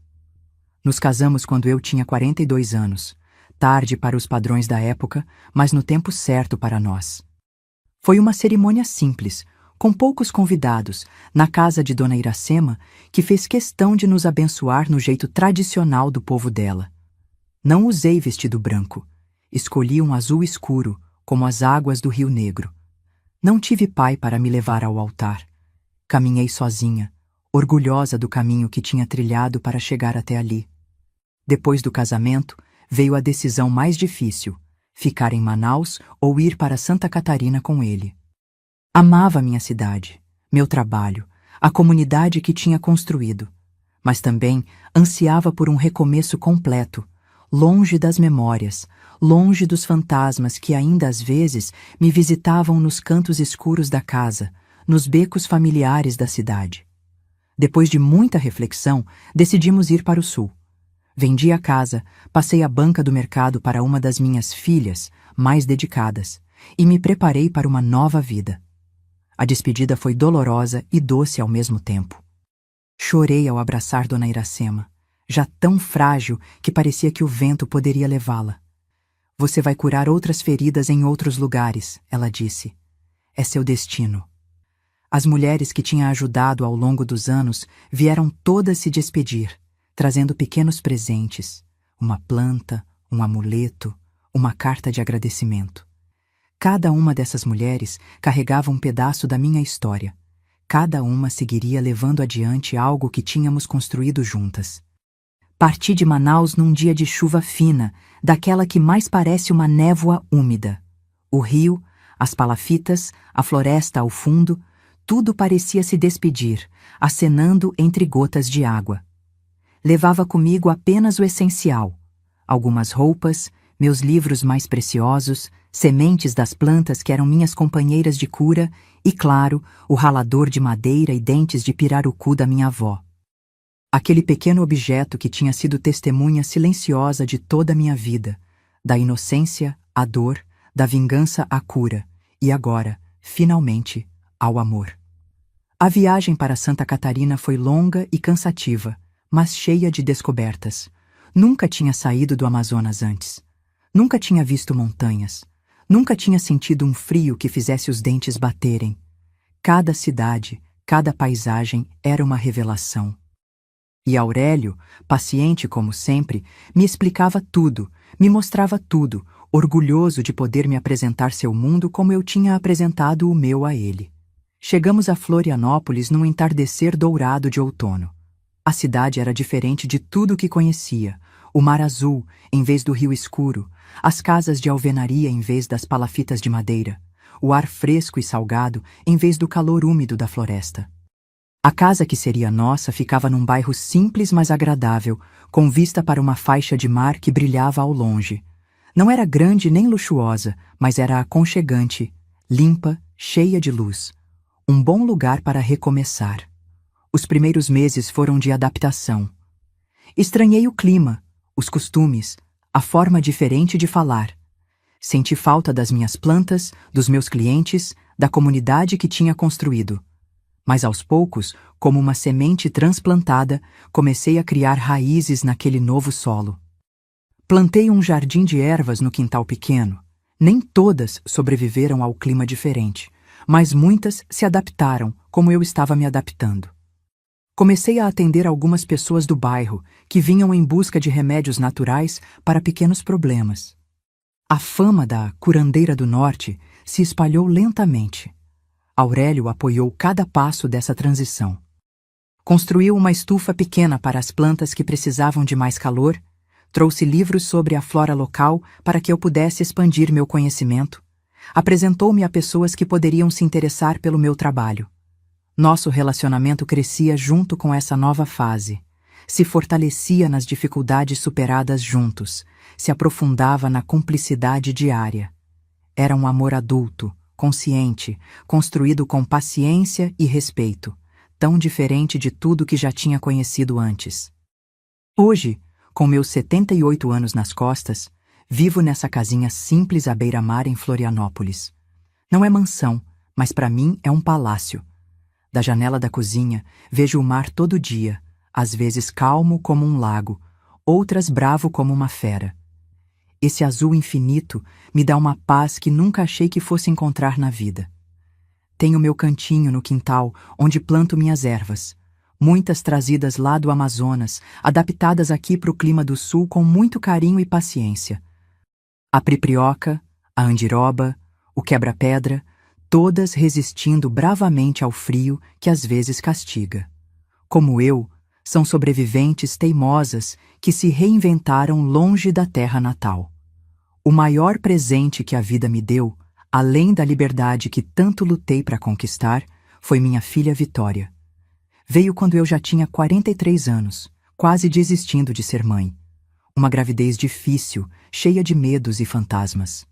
Nos casamos quando eu tinha 42 anos, tarde para os padrões da época, mas no tempo certo para nós. Foi uma cerimônia simples, com poucos convidados, na casa de Dona Iracema, que fez questão de nos abençoar no jeito tradicional do povo dela. Não usei vestido branco. Escolhi um azul escuro, como as águas do Rio Negro. Não tive pai para me levar ao altar. Caminhei sozinha, orgulhosa do caminho que tinha trilhado para chegar até ali. Depois do casamento, veio a decisão mais difícil: ficar em Manaus ou ir para Santa Catarina com ele. Amava minha cidade, meu trabalho, a comunidade que tinha construído, mas também ansiava por um recomeço completo, longe das memórias, longe dos fantasmas que ainda às vezes me visitavam nos cantos escuros da casa, nos becos familiares da cidade. Depois de muita reflexão, decidimos ir para o sul. Vendi a casa, passei a banca do mercado para uma das minhas filhas, mais dedicadas, e me preparei para uma nova vida. A despedida foi dolorosa e doce ao mesmo tempo. Chorei ao abraçar Dona Iracema, já tão frágil que parecia que o vento poderia levá-la. Você vai curar outras feridas em outros lugares, ela disse. É seu destino. As mulheres que tinha ajudado ao longo dos anos vieram todas se despedir, trazendo pequenos presentes, uma planta, um amuleto, uma carta de agradecimento. Cada uma dessas mulheres carregava um pedaço da minha história. Cada uma seguiria levando adiante algo que tínhamos construído juntas. Parti de Manaus num dia de chuva fina, daquela que mais parece uma névoa úmida. O rio, as palafitas, a floresta ao fundo, tudo parecia se despedir, acenando entre gotas de água. Levava comigo apenas o essencial: algumas roupas, meus livros mais preciosos, sementes das plantas que eram minhas companheiras de cura e, claro, o ralador de madeira e dentes de pirarucu da minha avó. Aquele pequeno objeto que tinha sido testemunha silenciosa de toda a minha vida, da inocência à dor, da vingança à cura, e agora, finalmente, ao amor. A viagem para Santa Catarina foi longa e cansativa, mas cheia de descobertas. Nunca tinha saído do Amazonas antes. Nunca tinha visto montanhas. Nunca tinha sentido um frio que fizesse os dentes baterem. Cada cidade, cada paisagem era uma revelação. E Aurélio, paciente como sempre, me explicava tudo, me mostrava tudo, orgulhoso de poder me apresentar seu mundo como eu tinha apresentado o meu a ele. Chegamos a Florianópolis num entardecer dourado de outono. A cidade era diferente de tudo o que conhecia. O mar azul, em vez do rio escuro, as casas de alvenaria em vez das palafitas de madeira, o ar fresco e salgado em vez do calor úmido da floresta. A casa que seria nossa ficava num bairro simples, mas agradável, com vista para uma faixa de mar que brilhava ao longe. Não era grande nem luxuosa, mas era aconchegante, limpa, cheia de luz. Um bom lugar para recomeçar. Os primeiros meses foram de adaptação. Estranhei o clima, os costumes, a forma diferente de falar. Senti falta das minhas plantas, dos meus clientes, da comunidade que tinha construído. Mas aos poucos, como uma semente transplantada, comecei a criar raízes naquele novo solo. Plantei um jardim de ervas no quintal pequeno. Nem todas sobreviveram ao clima diferente, mas muitas se adaptaram como eu estava me adaptando. Comecei a atender algumas pessoas do bairro que vinham em busca de remédios naturais para pequenos problemas. A fama da curandeira do norte se espalhou lentamente. Aurélio apoiou cada passo dessa transição. Construiu uma estufa pequena para as plantas que precisavam de mais calor, trouxe livros sobre a flora local para que eu pudesse expandir meu conhecimento, apresentou-me a pessoas que poderiam se interessar pelo meu trabalho. Nosso relacionamento crescia junto com essa nova fase, se fortalecia nas dificuldades superadas juntos, se aprofundava na cumplicidade diária. Era um amor adulto, consciente, construído com paciência e respeito, tão diferente de tudo que já tinha conhecido antes. Hoje, com meus 78 anos nas costas, vivo nessa casinha simples à beira-mar em Florianópolis. Não é mansão, mas para mim é um palácio. Da janela da cozinha, vejo o mar todo dia, às vezes calmo como um lago, outras bravo como uma fera. Esse azul infinito me dá uma paz que nunca achei que fosse encontrar na vida. Tenho meu cantinho no quintal, onde planto minhas ervas, muitas trazidas lá do Amazonas, adaptadas aqui para o clima do sul com muito carinho e paciência. A priprioca, a andiroba, o quebra-pedra, todas resistindo bravamente ao frio que às vezes castiga. Como eu, são sobreviventes teimosas que se reinventaram longe da terra natal. O maior presente que a vida me deu, além da liberdade que tanto lutei para conquistar, foi minha filha Vitória. Veio quando eu já tinha 43 anos, quase desistindo de ser mãe. Uma gravidez difícil, cheia de medos e fantasmas.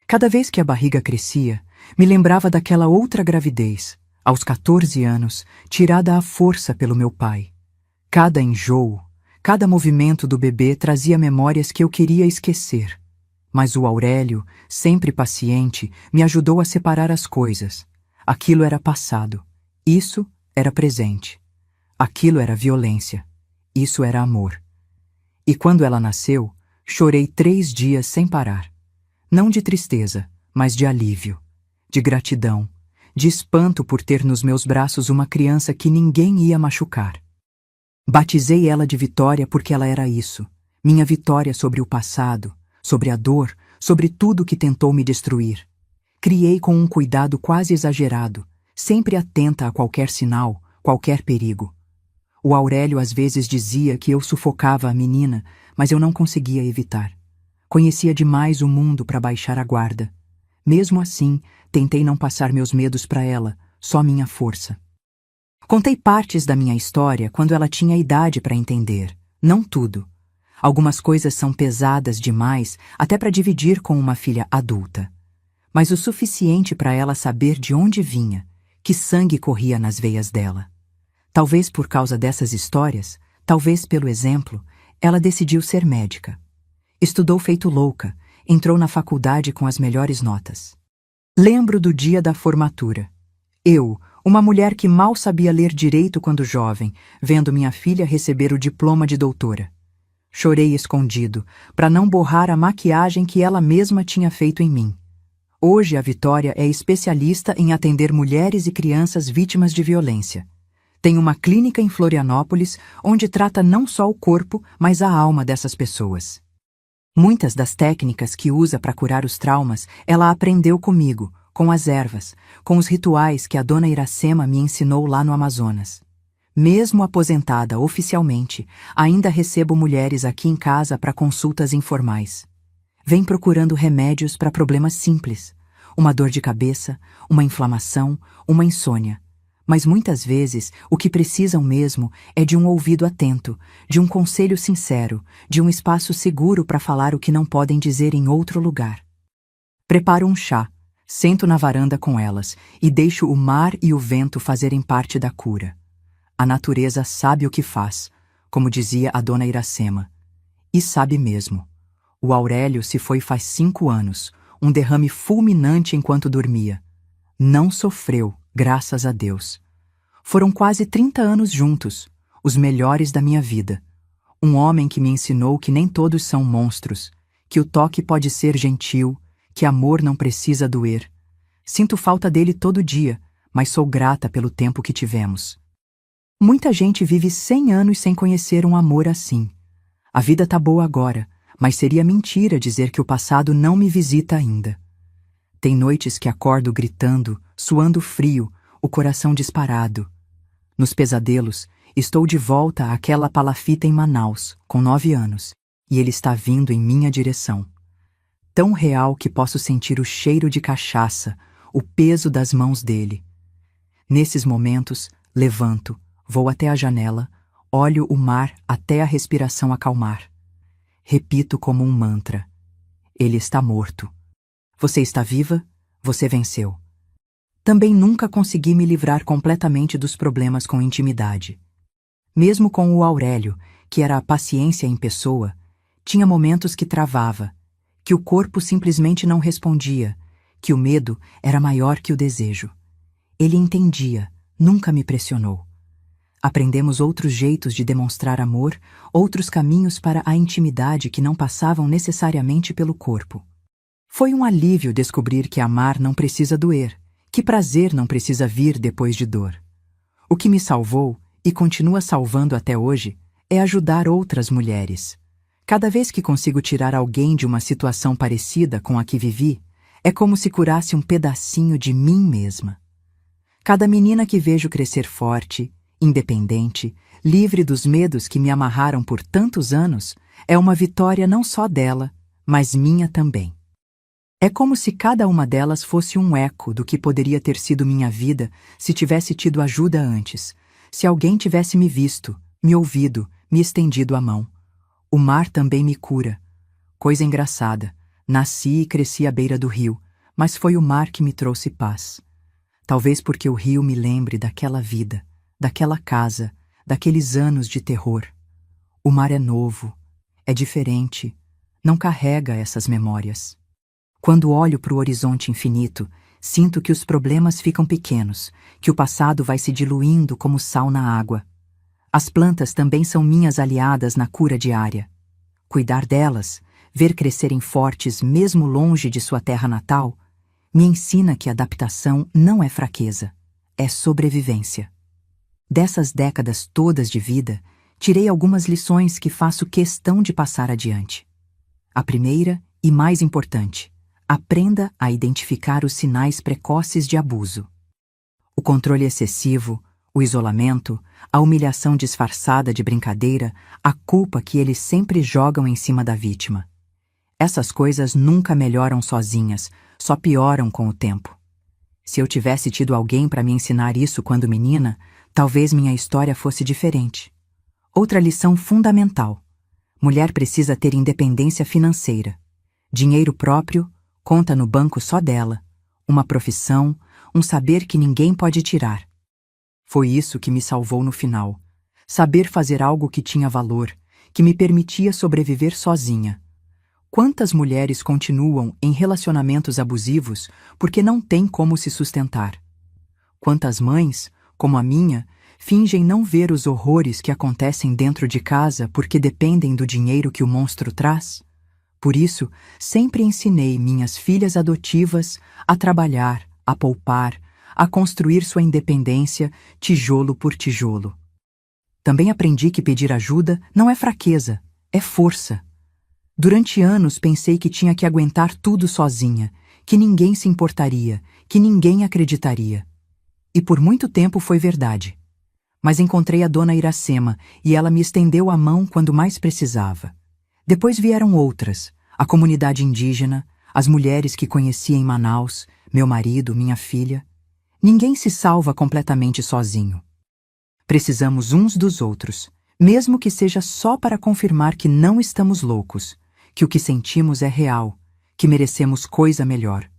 Cada vez que a barriga crescia, me lembrava daquela outra gravidez, aos 14 anos, tirada à força pelo meu pai. Cada enjoo, cada movimento do bebê trazia memórias que eu queria esquecer. Mas o Aurélio, sempre paciente, me ajudou a separar as coisas. Aquilo era passado. Isso era presente. Aquilo era violência. Isso era amor. E quando ela nasceu, chorei 3 dias sem parar. Não de tristeza, mas de alívio, de gratidão, de espanto por ter nos meus braços uma criança que ninguém ia machucar. Batizei ela de Vitória porque ela era isso, minha vitória sobre o passado, sobre a dor, sobre tudo que tentou me destruir. Criei com um cuidado quase exagerado, sempre atenta a qualquer sinal, qualquer perigo. O Aurélio às vezes dizia que eu sufocava a menina, mas eu não conseguia evitar. Conhecia demais o mundo para baixar a guarda. Mesmo assim, tentei não passar meus medos para ela, só minha força. Contei partes da minha história quando ela tinha idade para entender, não tudo. Algumas coisas são pesadas demais até para dividir com uma filha adulta. Mas o suficiente para ela saber de onde vinha, que sangue corria nas veias dela. Talvez por causa dessas histórias, talvez pelo exemplo, ela decidiu ser médica. Estudou feito louca, entrou na faculdade com as melhores notas. Lembro do dia da formatura. Eu, uma mulher que mal sabia ler direito quando jovem, vendo minha filha receber o diploma de doutora. Chorei escondido, para não borrar a maquiagem que ela mesma tinha feito em mim. Hoje a Vitória é especialista em atender mulheres e crianças vítimas de violência. Tem uma clínica em Florianópolis onde trata não só o corpo, mas a alma dessas pessoas. Muitas das técnicas que usa para curar os traumas, ela aprendeu comigo, com as ervas, com os rituais que a dona Iracema me ensinou lá no Amazonas. Mesmo aposentada oficialmente, ainda recebo mulheres aqui em casa para consultas informais. Vêm procurando remédios para problemas simples, uma dor de cabeça, uma inflamação, uma insônia. Mas muitas vezes o que precisam mesmo é de um ouvido atento, de um conselho sincero, de um espaço seguro para falar o que não podem dizer em outro lugar. Preparo um chá, sento na varanda com elas e deixo o mar e o vento fazerem parte da cura. A natureza sabe o que faz, como dizia a dona Iracema. E sabe mesmo. O Aurélio se foi faz 5 anos, um derrame fulminante enquanto dormia. Não sofreu, graças a Deus. Foram quase 30 anos juntos, os melhores da minha vida. Um homem que me ensinou que nem todos são monstros, que o toque pode ser gentil, que amor não precisa doer. Sinto falta dele todo dia, mas sou grata pelo tempo que tivemos. Muita gente vive 100 anos sem conhecer um amor assim. A vida tá boa agora, mas seria mentira dizer que o passado não me visita ainda. Tem noites que acordo gritando, suando frio, o coração disparado. Nos pesadelos, estou de volta àquela palafita em Manaus, com 9 anos, e ele está vindo em minha direção. Tão real que posso sentir o cheiro de cachaça, o peso das mãos dele. Nesses momentos, levanto, vou até a janela, olho o mar até a respiração acalmar. Repito como um mantra. Ele está morto. Você está viva? Você venceu. Também nunca consegui me livrar completamente dos problemas com intimidade. Mesmo com o Aurélio, que era a paciência em pessoa, tinha momentos que travava, que o corpo simplesmente não respondia, que o medo era maior que o desejo. Ele entendia, nunca me pressionou. Aprendemos outros jeitos de demonstrar amor, outros caminhos para a intimidade que não passavam necessariamente pelo corpo. Foi um alívio descobrir que amar não precisa doer, que prazer não precisa vir depois de dor. O que me salvou, e continua salvando até hoje, é ajudar outras mulheres. Cada vez que consigo tirar alguém de uma situação parecida com a que vivi, é como se curasse um pedacinho de mim mesma. Cada menina que vejo crescer forte, independente, livre dos medos que me amarraram por tantos anos, é uma vitória não só dela, mas minha também. É como se cada uma delas fosse um eco do que poderia ter sido minha vida se tivesse tido ajuda antes, se alguém tivesse me visto, me ouvido, me estendido a mão. O mar também me cura. Coisa engraçada, nasci e cresci à beira do rio, mas foi o mar que me trouxe paz. Talvez porque o rio me lembre daquela vida, daquela casa, daqueles anos de terror. O mar é novo, é diferente, não carrega essas memórias. Quando olho para o horizonte infinito, sinto que os problemas ficam pequenos, que o passado vai se diluindo como sal na água. As plantas também são minhas aliadas na cura diária. Cuidar delas, ver crescerem fortes mesmo longe de sua terra natal, me ensina que adaptação não é fraqueza, é sobrevivência. Dessas décadas todas de vida, tirei algumas lições que faço questão de passar adiante. A primeira, e mais importante, aprenda a identificar os sinais precoces de abuso. O controle excessivo, o isolamento, a humilhação disfarçada de brincadeira, a culpa que eles sempre jogam em cima da vítima. Essas coisas nunca melhoram sozinhas, só pioram com o tempo. Se eu tivesse tido alguém para me ensinar isso quando menina, talvez minha história fosse diferente. Outra lição fundamental: mulher precisa ter independência financeira. Dinheiro próprio, conta no banco só dela, uma profissão, um saber que ninguém pode tirar. Foi isso que me salvou no final. Saber fazer algo que tinha valor, que me permitia sobreviver sozinha. Quantas mulheres continuam em relacionamentos abusivos porque não têm como se sustentar? Quantas mães, como a minha, fingem não ver os horrores que acontecem dentro de casa porque dependem do dinheiro que o monstro traz? Por isso, sempre ensinei minhas filhas adotivas a trabalhar, a poupar, a construir sua independência tijolo por tijolo. Também aprendi que pedir ajuda não é fraqueza, é força. Durante anos pensei que tinha que aguentar tudo sozinha, que ninguém se importaria, que ninguém acreditaria. E por muito tempo foi verdade. Mas encontrei a dona Iracema e ela me estendeu a mão quando mais precisava. Depois vieram outras, a comunidade indígena, as mulheres que conheci em Manaus, meu marido, minha filha. Ninguém se salva completamente sozinho. Precisamos uns dos outros, mesmo que seja só para confirmar que não estamos loucos, que o que sentimos é real, que merecemos coisa melhor.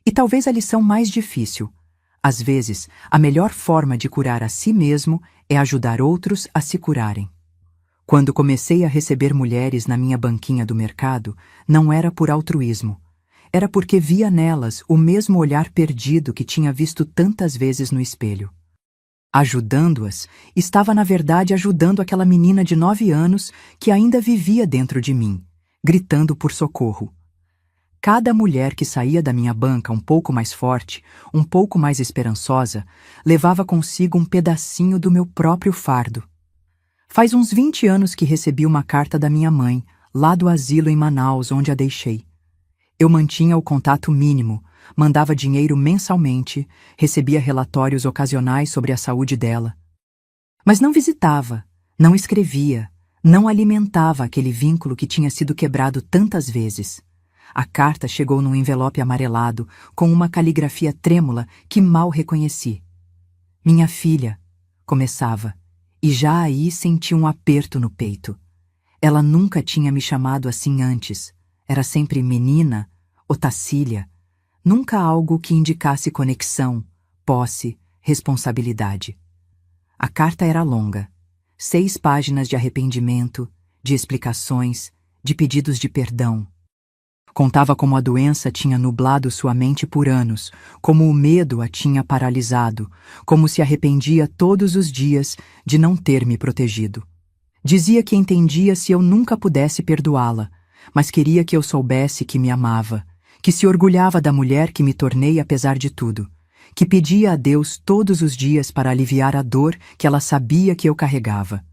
E talvez a lição mais difícil: às vezes, a melhor forma de curar a si mesmo é ajudar outros a se curarem. Quando comecei a receber mulheres na minha banquinha do mercado, não era por altruísmo. Era porque via nelas o mesmo olhar perdido que tinha visto tantas vezes no espelho. Ajudando-as, estava na verdade ajudando aquela menina de 9 anos que ainda vivia dentro de mim, gritando por socorro. Cada mulher que saía da minha banca um pouco mais forte, um pouco mais esperançosa, levava consigo um pedacinho do meu próprio fardo. Faz uns 20 anos que recebi uma carta da minha mãe, lá do asilo em Manaus, onde a deixei. Eu mantinha o contato mínimo, mandava dinheiro mensalmente, recebia relatórios ocasionais sobre a saúde dela. Mas não visitava, não escrevia, não alimentava aquele vínculo que tinha sido quebrado tantas vezes. A carta chegou num envelope amarelado, com uma caligrafia trêmula que mal reconheci. Minha filha, começava, e já aí senti um aperto no peito. Ela nunca tinha me chamado assim antes. Era sempre menina, Otacília. Nunca algo que indicasse conexão, posse, responsabilidade. A carta era longa. 6 páginas de arrependimento, de explicações, de pedidos de perdão. Contava como a doença tinha nublado sua mente por anos, como o medo a tinha paralisado, como se arrependia todos os dias de não ter me protegido. Dizia que entendia se eu nunca pudesse perdoá-la, mas queria que eu soubesse que me amava, que se orgulhava da mulher que me tornei apesar de tudo, que pedia a Deus todos os dias para aliviar a dor que ela sabia que eu carregava.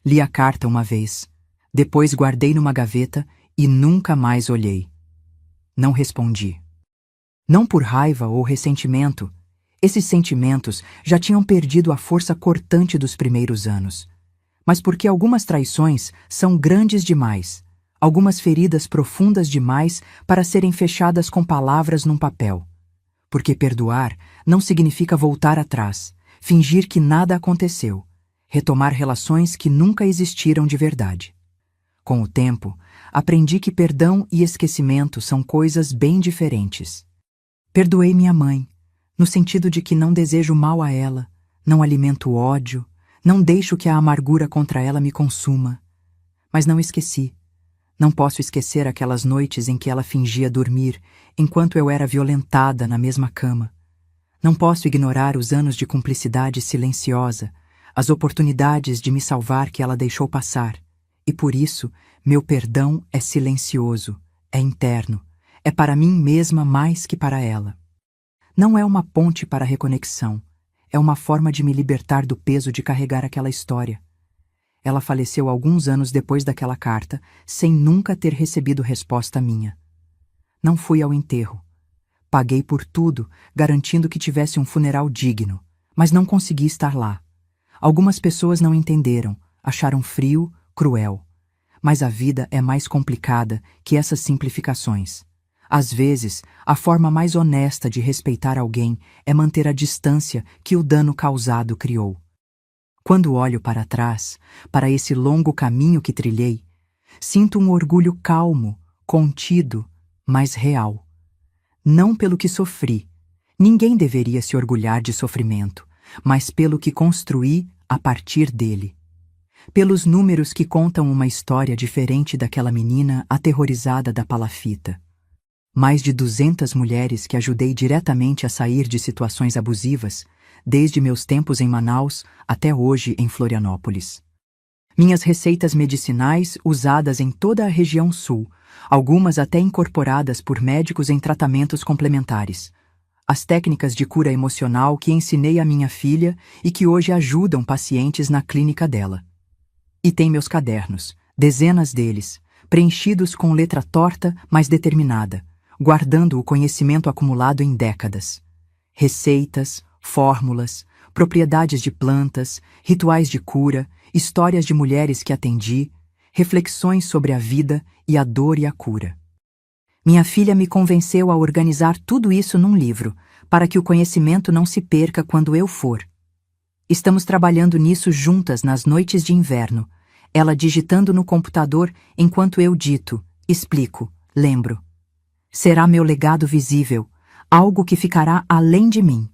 Li a carta uma vez, depois guardei numa gaveta e nunca mais olhei. Não respondi. Não por raiva ou ressentimento. Esses sentimentos já tinham perdido a força cortante dos primeiros anos. Mas porque algumas traições são grandes demais, algumas feridas profundas demais para serem fechadas com palavras num papel. Porque perdoar não significa voltar atrás, fingir que nada aconteceu, retomar relações que nunca existiram de verdade. Com o tempo, aprendi que perdão e esquecimento são coisas bem diferentes. Perdoei minha mãe, no sentido de que não desejo mal a ela, não alimento ódio, não deixo que a amargura contra ela me consuma. Mas não esqueci. Não posso esquecer aquelas noites em que ela fingia dormir, enquanto eu era violentada na mesma cama. Não posso ignorar os anos de cumplicidade silenciosa, as oportunidades de me salvar que ela deixou passar. E por isso, meu perdão é silencioso, é interno, é para mim mesma mais que para ela. Não é uma ponte para a reconexão, é uma forma de me libertar do peso de carregar aquela história. Ela faleceu alguns anos depois daquela carta, sem nunca ter recebido resposta minha. Não fui ao enterro. Paguei por tudo, garantindo que tivesse um funeral digno, mas não consegui estar lá. Algumas pessoas não entenderam, acharam frio, cruel. Mas a vida é mais complicada que essas simplificações. Às vezes, a forma mais honesta de respeitar alguém é manter a distância que o dano causado criou. Quando olho para trás, para esse longo caminho que trilhei, sinto um orgulho calmo, contido, mas real. Não pelo que sofri, ninguém deveria se orgulhar de sofrimento, mas pelo que construí a partir dele. Pelos números que contam uma história diferente daquela menina aterrorizada da palafita. Mais de 200 mulheres que ajudei diretamente a sair de situações abusivas, desde meus tempos em Manaus até hoje em Florianópolis. Minhas receitas medicinais usadas em toda a região sul, algumas até incorporadas por médicos em tratamentos complementares. As técnicas de cura emocional que ensinei à minha filha e que hoje ajudam pacientes na clínica dela. E tem meus cadernos, dezenas deles, preenchidos com letra torta, mas determinada, guardando o conhecimento acumulado em décadas. Receitas, fórmulas, propriedades de plantas, rituais de cura, histórias de mulheres que atendi, reflexões sobre a vida e a dor e a cura. Minha filha me convenceu a organizar tudo isso num livro, para que o conhecimento não se perca quando eu for. Estamos trabalhando nisso juntas nas noites de inverno, ela digitando no computador enquanto eu dito, explico, lembro. Será meu legado visível, algo que ficará além de mim.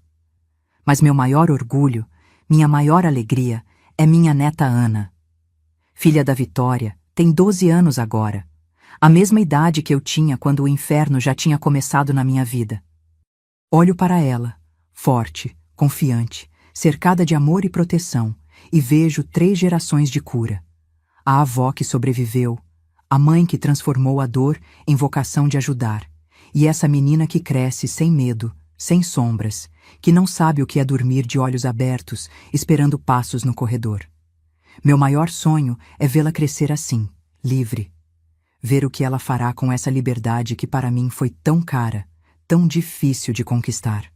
Mas meu maior orgulho, minha maior alegria, é minha neta Ana. Filha da Vitória, tem 12 anos agora, a mesma idade que eu tinha quando o inferno já tinha começado na minha vida. Olho para ela, forte, confiante, cercada de amor e proteção, e vejo 3 gerações de cura. A avó que sobreviveu, a mãe que transformou a dor em vocação de ajudar, e essa menina que cresce sem medo, sem sombras, que não sabe o que é dormir de olhos abertos, esperando passos no corredor. Meu maior sonho é vê-la crescer assim, livre. Ver o que ela fará com essa liberdade que para mim foi tão cara, tão difícil de conquistar.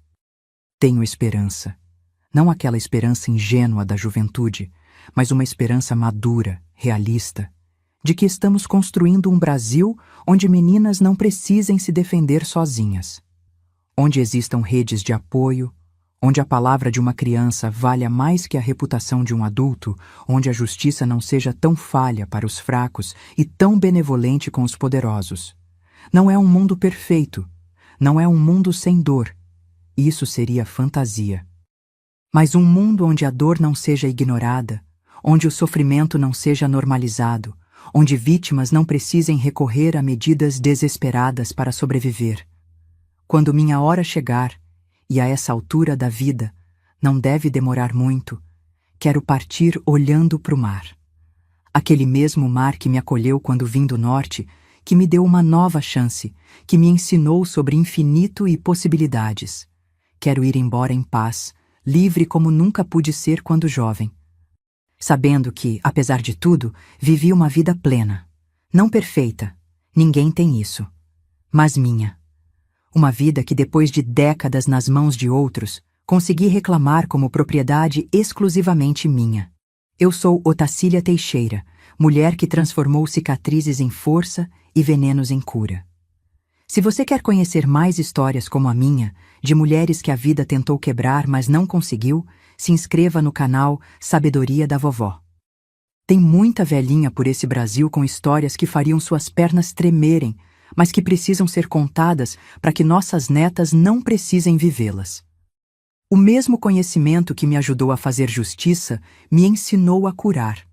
Tenho esperança. Não aquela esperança ingênua da juventude, mas uma esperança madura, realista, de que estamos construindo um Brasil onde meninas não precisem se defender sozinhas. Onde existam redes de apoio, onde a palavra de uma criança valha mais que a reputação de um adulto, onde a justiça não seja tão falha para os fracos e tão benevolente com os poderosos. Não é um mundo perfeito, não é um mundo sem dor. Isso seria fantasia. Mas um mundo onde a dor não seja ignorada, onde o sofrimento não seja normalizado, onde vítimas não precisem recorrer a medidas desesperadas para sobreviver. Quando minha hora chegar, e a essa altura da vida, não deve demorar muito, quero partir olhando para o mar. Aquele mesmo mar que me acolheu quando vim do norte, que me deu uma nova chance, que me ensinou sobre infinito e possibilidades. Quero ir embora em paz, livre como nunca pude ser quando jovem. Sabendo que, apesar de tudo, vivi uma vida plena. Não perfeita, ninguém tem isso. Mas minha. Uma vida que depois de décadas nas mãos de outros, consegui reclamar como propriedade exclusivamente minha. Eu sou Otacília Teixeira, mulher que transformou cicatrizes em força e venenos em cura. Se você quer conhecer mais histórias como a minha, de mulheres que a vida tentou quebrar mas não conseguiu, se inscreva no canal Sabedoria da Vovó. Tem muita velhinha por esse Brasil com histórias que fariam suas pernas tremerem, mas que precisam ser contadas para que nossas netas não precisem vivê-las. O mesmo conhecimento que me ajudou a fazer justiça me ensinou a curar.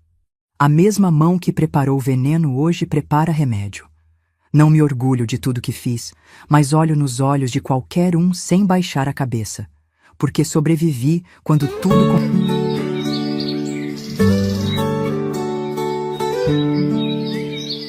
A mesma mão que preparou veneno hoje prepara remédio. Não me orgulho de tudo que fiz, mas olho nos olhos de qualquer um sem baixar a cabeça, porque sobrevivi quando tudo